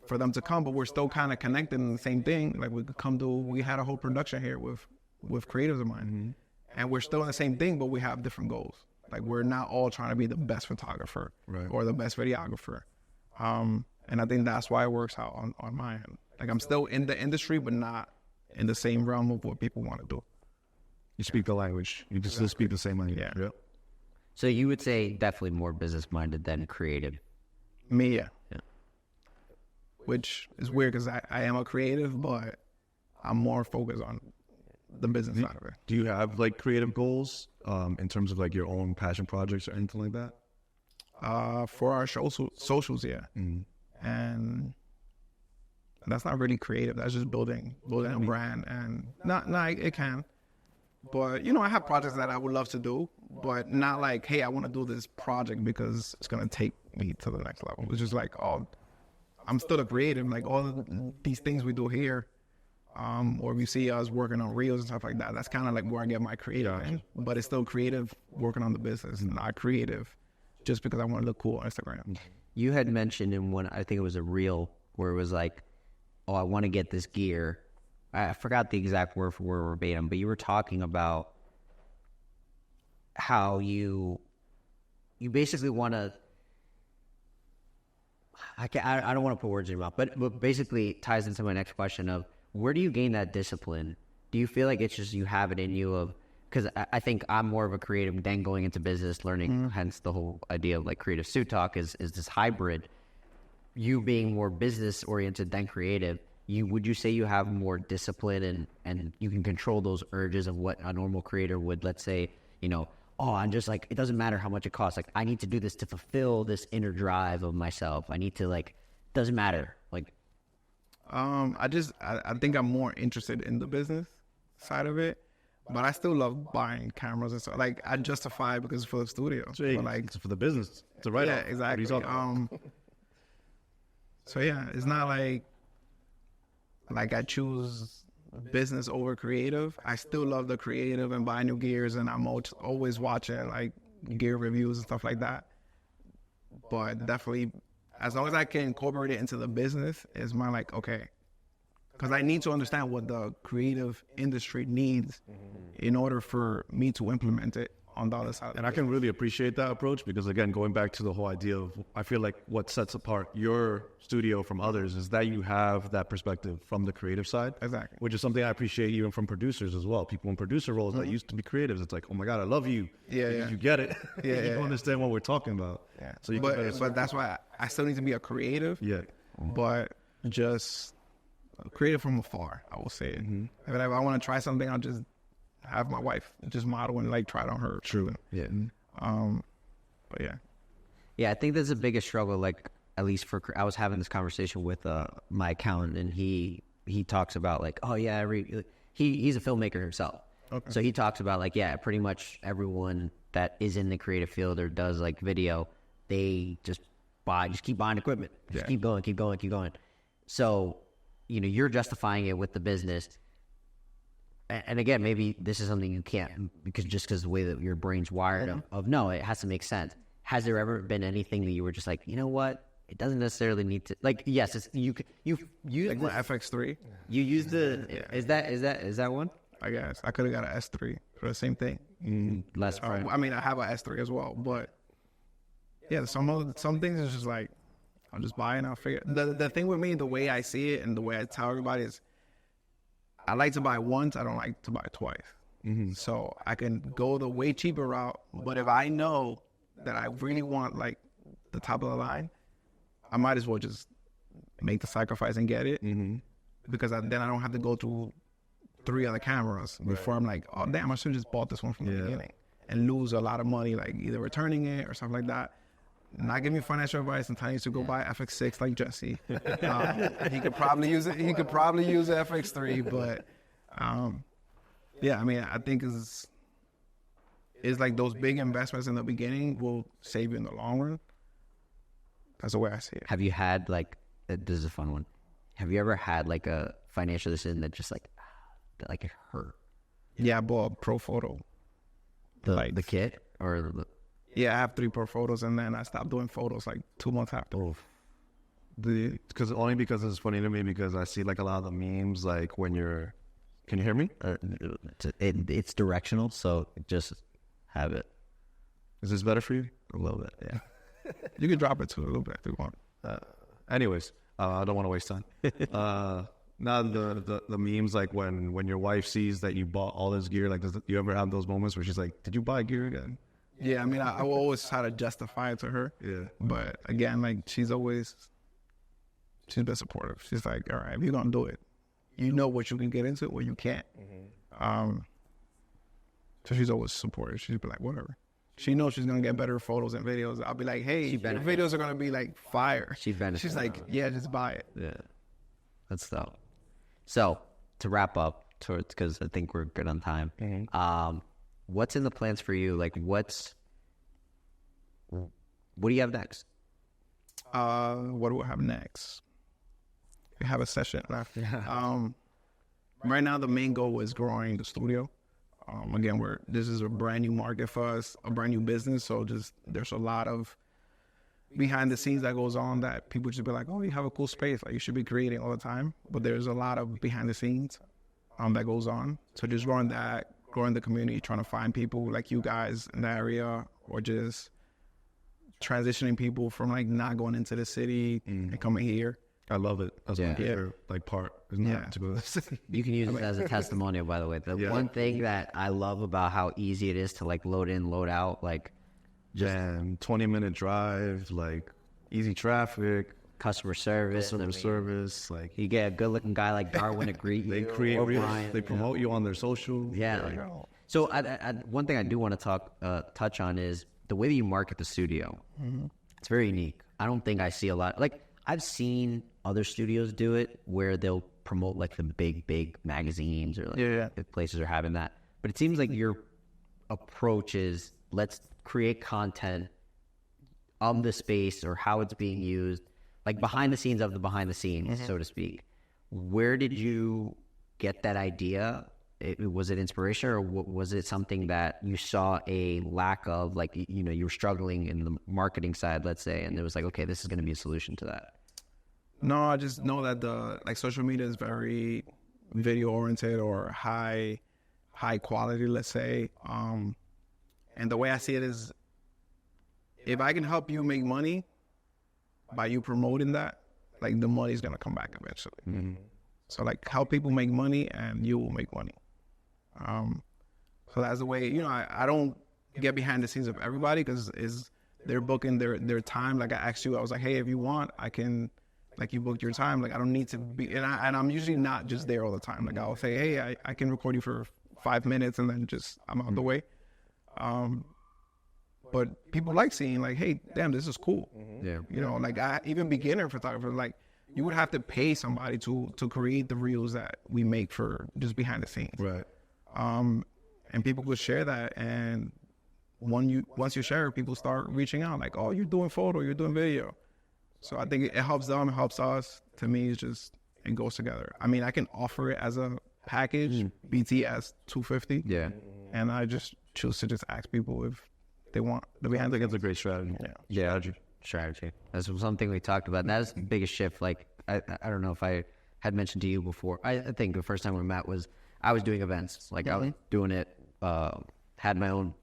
Speaker 2: For them to come, but we're still kind of connected in the same thing. Like we had a whole production here with creatives of mine, and we're still in the same thing, but we have different goals. Like we're not all trying to be the best photographer or the best videographer. And I think that's why it works out on my end. Like I'm still in the industry, but not in the same realm of what people want to do.
Speaker 3: You speak the language. You just speak the same language.
Speaker 2: Yeah.
Speaker 1: So you would say definitely more business-minded than creative.
Speaker 2: Me, yeah. Which is weird because I am a creative, but I'm more focused on the business side of it.
Speaker 3: Do you have like creative goals in terms of like your own passion projects or anything like that?
Speaker 2: For our socials, yeah. And that's not really creative. That's just building a brand. And it can. But, you know, I have projects that I would love to do, but not like, hey, I want to do this project because it's going to take me to the next level. It's just like, oh, I'm still a creative. Like all of these things we do here, or we see us working on reels and stuff like that, that's kind of like where I get my creative in. But it's still creative working on the business, not creative just because I want to look cool on Instagram.
Speaker 1: You had mentioned in one, I think it was a reel, where it was like, oh, I want to get this gear. I forgot the exact word for word verbatim, but you were talking about how you basically want to, I don't want to put words in your mouth, but basically it ties into my next question of, where do you gain that discipline? Do you feel like it's just you have it in you of, because I think I'm more of a creative than going into business, learning, hence the whole idea of like creative suit talk is this hybrid. You being more business oriented than creative, would you say you have more discipline and you can control those urges of what a normal creator would, let's say, you know, oh, I'm just like, it doesn't matter how much it costs. Like, I need to do this to fulfill this inner drive of myself. I need to like, doesn't matter. Like,
Speaker 2: I think I'm more interested in the business side of it, but I still love buying cameras and stuff. Like, I justify it because it's for the studio. But like,
Speaker 3: it's for the business. It's a write-off.
Speaker 2: Yeah, exactly. So yeah, it's not like I choose business over creative. I still love the creative and buy new gears, and I'm always watching like gear reviews and stuff like that. But definitely, as long as I can incorporate it into the business, it's my like, okay, because I need to understand what the creative industry needs in order for me to implement it on the other side.
Speaker 3: And I can really appreciate that approach because, again, going back to the whole idea of, I feel like what sets apart your studio from others is that you have that perspective from the creative side.
Speaker 2: Exactly.
Speaker 3: Which is something I appreciate even from producers as well. People in producer roles that used to be creatives, it's like, oh my God, I love you.
Speaker 2: Yeah.
Speaker 3: You get it.
Speaker 2: Yeah,
Speaker 3: you understand what we're talking about.
Speaker 2: Yeah.
Speaker 3: So you
Speaker 2: but that's why I still need to be a creative.
Speaker 3: Yeah.
Speaker 2: But just creative from afar, I will say it. If I want to try something, I'll just have my wife just model and like try it on her.
Speaker 3: True. Yeah.
Speaker 2: But yeah.
Speaker 1: Yeah, I think that's the biggest struggle. Like, at least I was having this conversation with my accountant, and he talks about like, oh yeah, he's a filmmaker himself. Okay. So he talks about like, yeah, pretty much everyone that is in the creative field or does like video, they just keep buying equipment, just keep going. So, you know, you're justifying it with the business. And again, maybe this is something you can't, because the way that your brain's wired no, it has to make sense. Has there ever been anything that you were just like, you know what? It doesn't necessarily need to, like, yes, it's, you
Speaker 2: like my FX3.
Speaker 1: You use is that one?
Speaker 2: I guess I could have got an S3 for the same thing.
Speaker 1: Less price.
Speaker 2: I mean, I have an S3 as well, but yeah, some things is just like, I'll just buy it and I'll figure. The thing with me, the way I see it and the way I tell everybody is, I like to buy once. I don't like to buy twice. So I can go the way cheaper route. But if I know that I really want like the top of the line, I might as well just make the sacrifice and get it, because then I don't have to go through 3 other cameras before I'm like, oh damn, I should have just bought this one from the beginning, and lose a lot of money, like either returning it or something like that. Not giving me financial advice and telling you to go buy FX6 like Jesse. He could probably use it. He could probably use FX3, but yeah, I mean, I think it's like those big investments in the beginning will save you in the long run. That's the way I see it.
Speaker 1: Have you had like, this is a fun one. Have you ever had like a financial decision that just like it hurt?
Speaker 2: Yeah, I bought a Pro Photo.
Speaker 1: The kit or the...
Speaker 2: Yeah, I have 3 Pro Photos, and then I stopped doing photos like 2 months after.
Speaker 3: Because it's funny to me because I see like a lot of the memes like when you're. Can you hear me?
Speaker 1: It's directional, so just have it.
Speaker 3: Is this better for you?
Speaker 1: A little bit, yeah.
Speaker 2: You can drop it to a little bit if you want.
Speaker 3: Anyways, I don't want to waste time. Now the memes like when your wife sees that you bought all this gear, like do you ever have those moments where she's like, "Did you buy gear again?"
Speaker 2: Yeah, I mean, I will always try to justify it to her. Yeah. But again, like she's been supportive. She's like, all right, if you're gonna do it, you know what you can get into, what you can't. So she's always supportive. She's be like, whatever. She knows she's gonna get better photos and videos. I'll be like, hey, your videos are gonna be like fire. She's like, yeah, just buy it.
Speaker 1: Yeah, that's dope. So to wrap up, because I think we're good on time. What's in the plans for you? Like, what do you have next?
Speaker 2: What do I have next? We have a session left. Right now, the main goal is growing the studio. Again, this is a brand new market for us, a brand new business. So there's a lot of behind the scenes that goes on that people just be like, oh, you have a cool space. Like you should be creating all the time. But there's a lot of behind the scenes that goes on. So just growing the community, trying to find people like you guys in the area, or just transitioning people from like not going into the city and coming here.
Speaker 3: I love it. That's my favorite like part. Isn't that to go to the city?
Speaker 1: You can use it as a testimonial, by the way. The one thing that I love about how easy it is to like load in, load out, like
Speaker 3: just 20-minute drive, like easy traffic.
Speaker 1: Customer service,
Speaker 3: like
Speaker 1: you get a good-looking guy like Darwin to greet you.
Speaker 3: They create reels. They promote you on their social.
Speaker 1: Yeah. Like, so, one thing I do want to touch on is the way that you market the studio. It's very unique. I don't think I see a lot. Like I've seen other studios do it where they'll promote like the big magazines or like if places are having that. But it seems like your approach is let's create content of the space or how it's being used. Like behind the scenes of the behind the scenes, so to speak. Where did you get that idea? Was it inspiration, or was it something that you saw a lack of? Like, you were struggling in the marketing side, let's say, and it was like, okay, this is going to be a solution to that.
Speaker 2: No, I just know that social media is very video oriented or high quality, let's say. And the way I see it is, if I can help you make money by you promoting that, like the money's gonna come back eventually. So like help people make money and you will make money. So that's the way, I don't get behind the scenes of everybody because they're booking their time. Like I asked you, I was like, hey, if you want, I can, like you booked your time. Like I don't need to be, and I'm usually not just there all the time. Like I'll say, hey, I can record you for 5 minutes and then I'm out the way. But people like seeing like, hey, damn, this is cool. Yeah. Like even beginner photographers, like you would have to pay somebody to create the reels that we make for just behind the scenes.
Speaker 3: Right.
Speaker 2: And people could share that. And once you share it, people start reaching out like, oh, you're doing photo, you're doing video. So I think it helps them, it helps us. To me, it goes together. I mean, I can offer it as a package, BTS $250.
Speaker 1: Yeah.
Speaker 2: And I just choose to just ask people if they want the behind the scenes.
Speaker 3: That's a great strategy.
Speaker 1: Yeah. Strategy. That's something we talked about. That's the biggest shift. Like, I don't know if I had mentioned to you before. I think the first time we met was I was doing events. Like I was doing it, had my own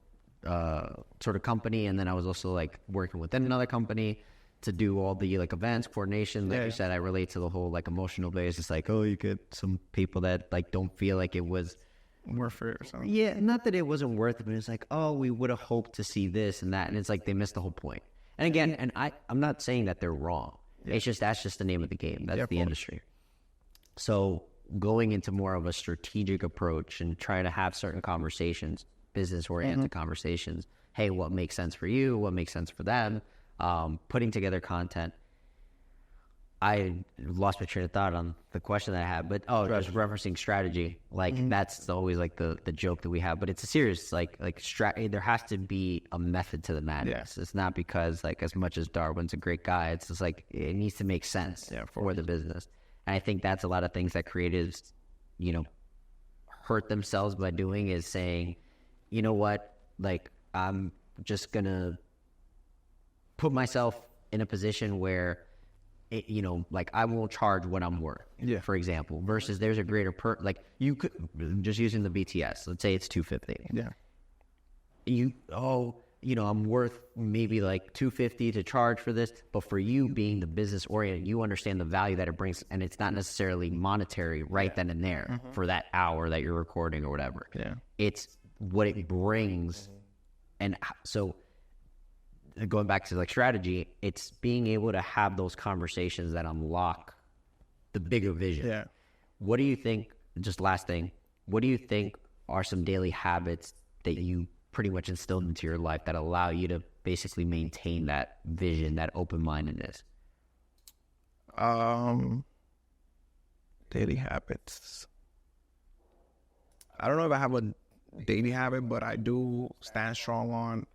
Speaker 1: sort of company. And then I was also like working within another company to do all the like events, coordination. Like you said, I relate to the whole like emotional base. It's like, oh, you get some people that like don't feel like it was
Speaker 2: worth it or something.
Speaker 1: Yeah, not that it wasn't worth it, but it's like, oh, we would have hoped to see this and that. And it's like they missed the whole point. And again, I'm not saying that they're wrong. It's just, that's just the name of the game. That's the industry. So going into more of a strategic approach and trying to have certain conversations, business-oriented conversations. Hey, what makes sense for you? What makes sense for them? Putting together content. I lost my train of thought on the question that I had, but just referencing strategy. Like that's always like the joke that we have, but it's a serious there has to be a method to the madness. It's not because like as much as Darwin's a great guy, it's just like it needs to make sense for the business. And I think that's a lot of things that creatives, hurt themselves by doing, is saying, you know what, like I'm just gonna put myself in a position where like I won't charge what I'm worth, for example, versus there's a greater like you could, just using the BTS, let's say it's $250. I'm worth maybe like $250 to charge for this, but for you being the business oriented, you understand the value that it brings, and it's not necessarily monetary then and there for that hour that you're recording or whatever. It's what it brings. And so going back to like strategy, it's being able to have those conversations that unlock the bigger vision. What do you think, just last thing, what do you think are some daily habits that you pretty much instilled into your life that allow you to basically maintain that vision, that open-mindedness?
Speaker 2: Daily habits. I don't know if I have a daily habit, but I do stand strong on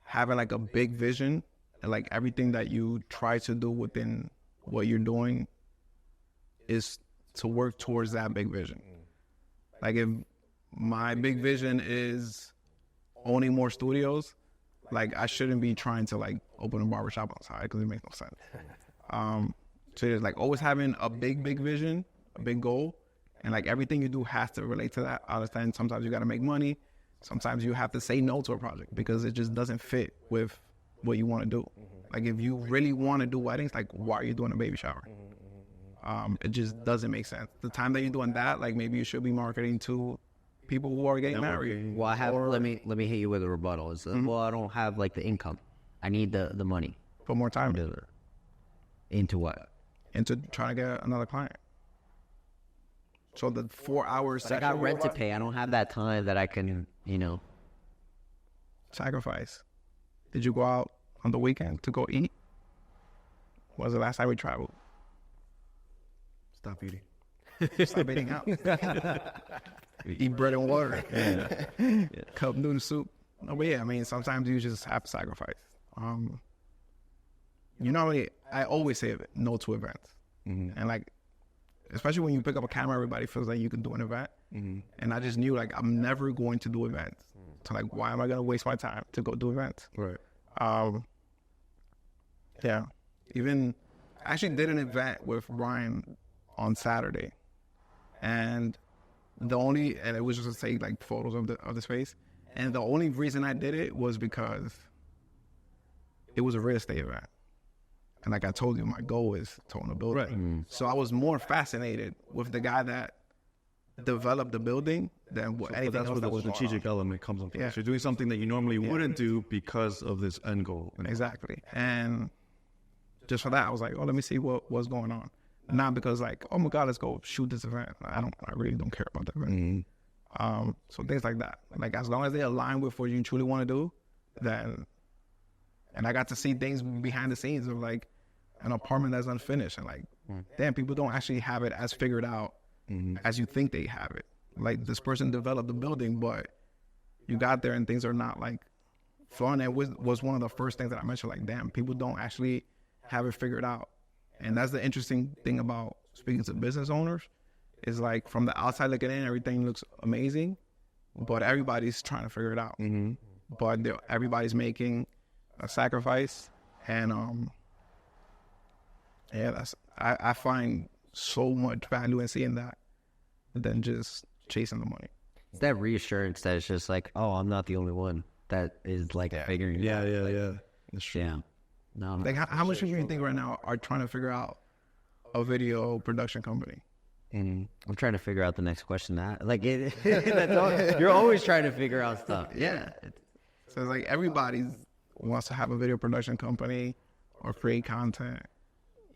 Speaker 2: having like a big vision, and like everything that you try to do within what you're doing is to work towards that big vision. Like if my big vision is owning more studios, like I shouldn't be trying to like open a barbershop on the side, because it makes no sense. So it's like always having a big vision, a big goal, and like everything you do has to relate to that. I understand sometimes you got to make money. Sometimes you have to say no to a project because it just doesn't fit with what you want to do. Like if you really want to do weddings, like why are you doing a baby shower? It just doesn't make sense. The time that you're doing that, like maybe you should be marketing to people who are getting married.
Speaker 1: Well, let me hit you with a rebuttal. It's well, I don't have like the income. I need the money.
Speaker 2: Put more time
Speaker 1: into what?
Speaker 2: Into trying to get another client. So the 4 hours.
Speaker 1: But I got rent to pay. I don't have that time that I can,
Speaker 2: Sacrifice. Did you go out on the weekend to go eat? When was the last time we traveled?
Speaker 3: Stop eating.
Speaker 2: Stop eating out. Eat bread and water. Cup noodle soup. No, but yeah, I mean, sometimes you just have to sacrifice. I always say no to events. And like, especially when you pick up a camera, everybody feels like you can do an event. And I just knew like I'm never going to do events. So like, why am I going to waste my time to go do events?
Speaker 3: Right.
Speaker 2: Even I actually did an event with Ryan on Saturday, and it was just to take like photos of the space. And the only reason I did it was because it was a real estate event. And like I told you, my goal is to own a building. Right. So I was more fascinated with the guy that developed the building than anything else. That's where the strategic
Speaker 3: element comes in place. You're doing something that you normally wouldn't do because of this end goal.
Speaker 2: Exactly. And just for that, I was like, let me see what's going on. Not because like, oh my God, let's go shoot this event. I really don't care about that event. So things like that. Like as long as they align with what you truly want to do, then. And I got to see things behind the scenes of like an apartment that's unfinished, and like, damn, people don't actually have it as figured out as you think they have it. Like this person developed the building, but you got there and things are not like fun. It was one of the first things that I mentioned. Like, damn, people don't actually have it figured out. And that's the interesting thing about speaking to business owners, is like from the outside looking in, everything looks amazing, but everybody's trying to figure it out. But everybody's making a sacrifice, and I find so much value in seeing that than just chasing the money.
Speaker 1: It's that reassurance that it's just like, oh, I'm not the only one that is like figuring it out.
Speaker 3: Yeah. That's true.
Speaker 1: Yeah. No.
Speaker 2: Like how much of you think right now are trying to figure out a video production company?
Speaker 1: I'm trying to figure out the next question. You're always trying to figure out stuff. Yeah.
Speaker 2: So it's like everybody wants to have a video production company or create content.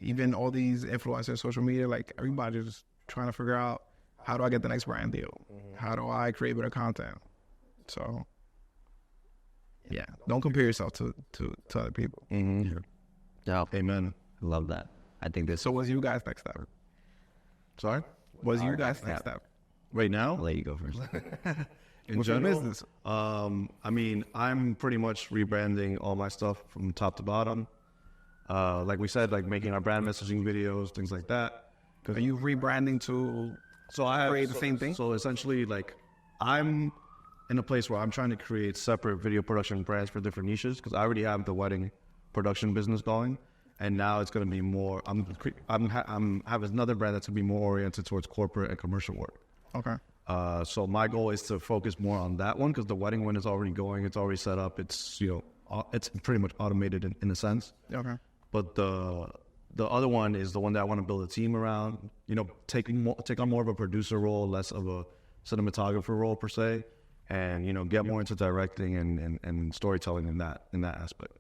Speaker 2: even all these influencers, social media, like everybody's trying to figure out, how do I get the next brand deal? How do I create better content? So, yeah, don't compare yourself to other people.
Speaker 1: No,
Speaker 3: Amen.
Speaker 1: I love that. I think this.
Speaker 2: So, what's you guys' next step?
Speaker 3: Sorry?
Speaker 2: What's you guys' next step?
Speaker 3: Right now?
Speaker 1: I'll let you go first.
Speaker 3: In
Speaker 2: What's your
Speaker 3: general,
Speaker 2: business?
Speaker 3: I mean, I'm pretty much rebranding all my stuff from top to bottom. Like we said, like making our brand messaging videos, things like that.
Speaker 2: Are you rebranding to create the same thing?
Speaker 3: So essentially, like, I'm in a place where I'm trying to create separate video production brands for different niches, because I already have the wedding production business going, and now it's going to be more. I'm having another brand that's going to be more oriented towards corporate and commercial work.
Speaker 2: Okay.
Speaker 3: So my goal is to focus more on that one, because the wedding one is already going. It's already set up. It's it's pretty much automated in a sense.
Speaker 2: Okay.
Speaker 3: But the other one is the one that I want to build a team around. Take on more of a producer role, less of a cinematographer role per se, and get more into directing and storytelling in that aspect.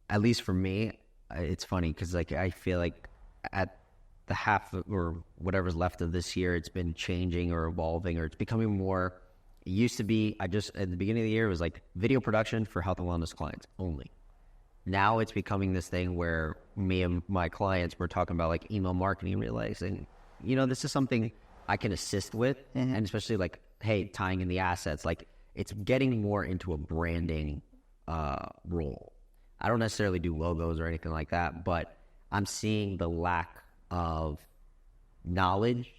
Speaker 1: At least for me, it's funny because like I feel like at the half or whatever's left of this year, it's been changing or evolving, or it's becoming more. It used to be, at the beginning of the year, it was like video production for health and wellness clients only. Now it's becoming this thing where me and my clients were talking about like email marketing, realizing, this is something I can assist with, and especially like, hey, tying in the assets, like it's getting more into a branding role. I don't necessarily do logos or anything like that, but I'm seeing the lack of knowledge,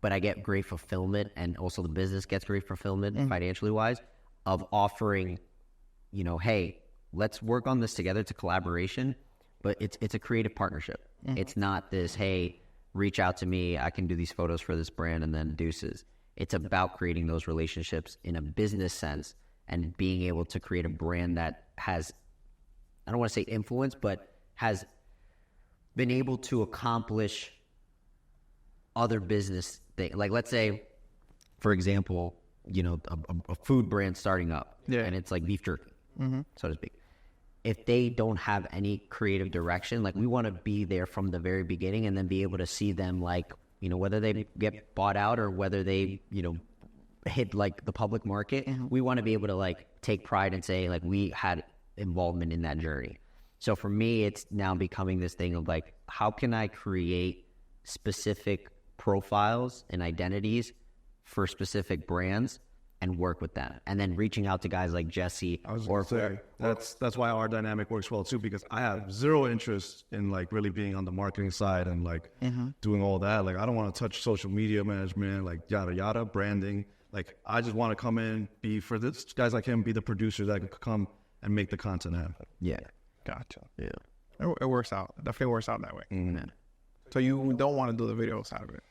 Speaker 1: but I get great fulfillment, and also the business gets great fulfillment financially wise of offering, hey, let's work on this together. It's a collaboration, but it's a creative partnership. It's not this, hey, reach out to me, I can do these photos for this brand and then deuces. It's about creating those relationships in a business sense and being able to create a brand that has, I don't want to say influence, but has been able to accomplish other business things. Like, let's say, for example, a food brand starting up, and it's like beef jerky, so to speak. If they don't have any creative direction, like we want to be there from the very beginning and then be able to see them, like, whether they get bought out or whether they, hit like the public market, we want to be able to like take pride and say like we had involvement in that journey. So for me, it's now becoming this thing of like, how can I create specific profiles and identities for specific brands and work with them, and then reaching out to guys like Jesse.
Speaker 3: I was going to say that's why our dynamic works well too, because I have zero interest in like really being on the marketing side and like doing all that. Like I don't want to touch social media management, like yada yada, branding. Like I just want to come in, be for this guys like him, be the producer that can come and make the content happen.
Speaker 1: Yeah,
Speaker 2: gotcha.
Speaker 1: Yeah,
Speaker 2: it works out. Definitely works out that way. So you don't want to do the video side of it?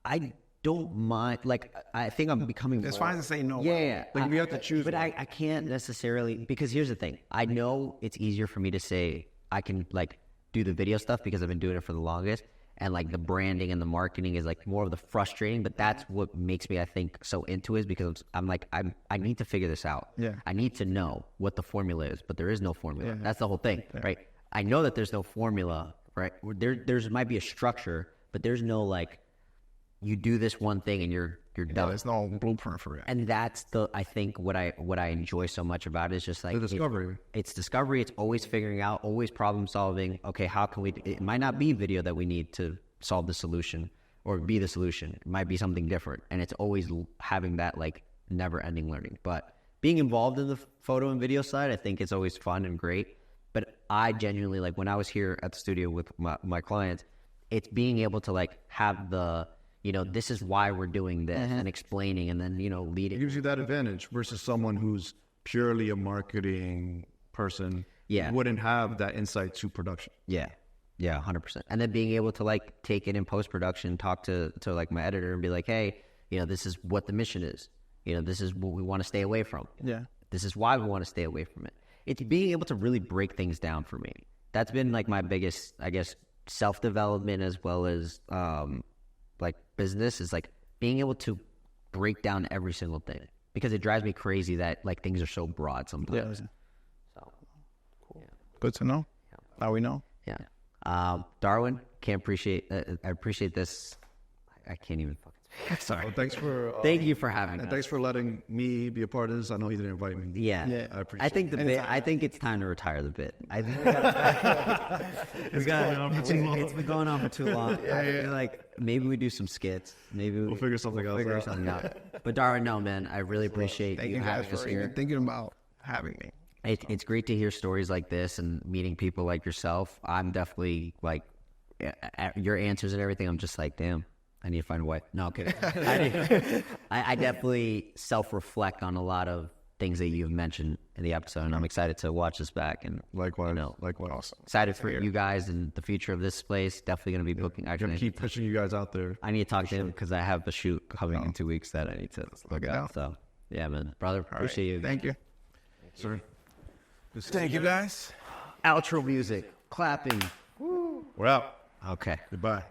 Speaker 1: I don't mind. Like I think I'm becoming.
Speaker 2: It's fine to say no.
Speaker 1: Yeah.
Speaker 2: Like you have to choose.
Speaker 1: But I can't necessarily, because here's the thing. I know it's easier for me to say I can like do the video stuff because I've been doing it for the longest, and like the branding and the marketing is like more of the frustrating. But that's what makes me, I think, so into it, is because I'm like I need to figure this out.
Speaker 2: Yeah.
Speaker 1: I need to know what the formula is, but there is no formula. Yeah. That's the whole thing, right? I know that there's no formula, right? There's might be a structure, but there's no like, you do this one thing and you're done.
Speaker 2: There's no blueprint for it.
Speaker 1: And that's I think what I enjoy so much about it is just like
Speaker 3: the discovery.
Speaker 1: It's discovery. It's always figuring out, always problem solving. Okay, how can we? It might not be video that we need to solve the solution or be the solution. It might be something different, and it's always having that like never ending learning. But being involved in the photo and video side, I think it's always fun and great. But I genuinely, like when I was here at the studio with my clients, it's being able to like have the, this is why we're doing this, and explaining, and then, leading.
Speaker 3: It gives you that advantage versus someone who's purely a marketing person.
Speaker 1: Yeah.
Speaker 3: Wouldn't have that insight to production.
Speaker 1: Yeah. Yeah, 100%. And then being able to like take it in post-production, talk to like my editor and be like, hey, this is what the mission is. This is what we want to stay away from.
Speaker 2: Yeah.
Speaker 1: This is why we want to stay away from it. It's being able to really break things down for me. That's been like my biggest, I guess, self-development as well as like business, is like being able to break down every single thing, because it drives me crazy that like things are so broad sometimes.
Speaker 2: Yeah.
Speaker 1: So cool. Yeah.
Speaker 2: Good to know. Yeah. Now we know.
Speaker 1: Yeah. Darwin, I appreciate this. I can't even fucking speak. Sorry.
Speaker 3: Well, thanks for
Speaker 1: Thank you for having
Speaker 3: and
Speaker 1: us.
Speaker 3: thanks for letting me be a part of this. I know you didn't invite me.
Speaker 1: Yeah.
Speaker 3: I appreciate
Speaker 1: think the
Speaker 3: it.
Speaker 1: bit. I think it's time to retire the bit. I think it's been going on for too long. I feel like maybe we do some skits. Maybe we'll
Speaker 3: figure something else out.
Speaker 1: But Darwin, no, man, I really appreciate
Speaker 2: Thank
Speaker 1: you
Speaker 2: you guys
Speaker 1: having us
Speaker 2: for
Speaker 1: here.
Speaker 2: even thinking about having me.
Speaker 1: It's great to hear stories like this and meeting people like yourself. I'm definitely like your answers and everything. I'm just like, damn, I need to find a way. No, okay. I definitely self-reflect on a lot of things that you've mentioned in the episode, and I'm excited to watch this back. And
Speaker 3: Likewise.
Speaker 2: Awesome.
Speaker 1: excited for you guys and the future of this place. Definitely going to be booking.
Speaker 3: I'm gonna keep pushing you guys out there.
Speaker 1: I need to talk to him because I have a shoot coming in 2 weeks that I need to look at. So, yeah, man, brother, appreciate you.
Speaker 2: Thank you.
Speaker 3: Sir.
Speaker 2: Thank you, guys.
Speaker 1: Outro music, clapping.
Speaker 3: We're out.
Speaker 1: Okay.
Speaker 3: Goodbye.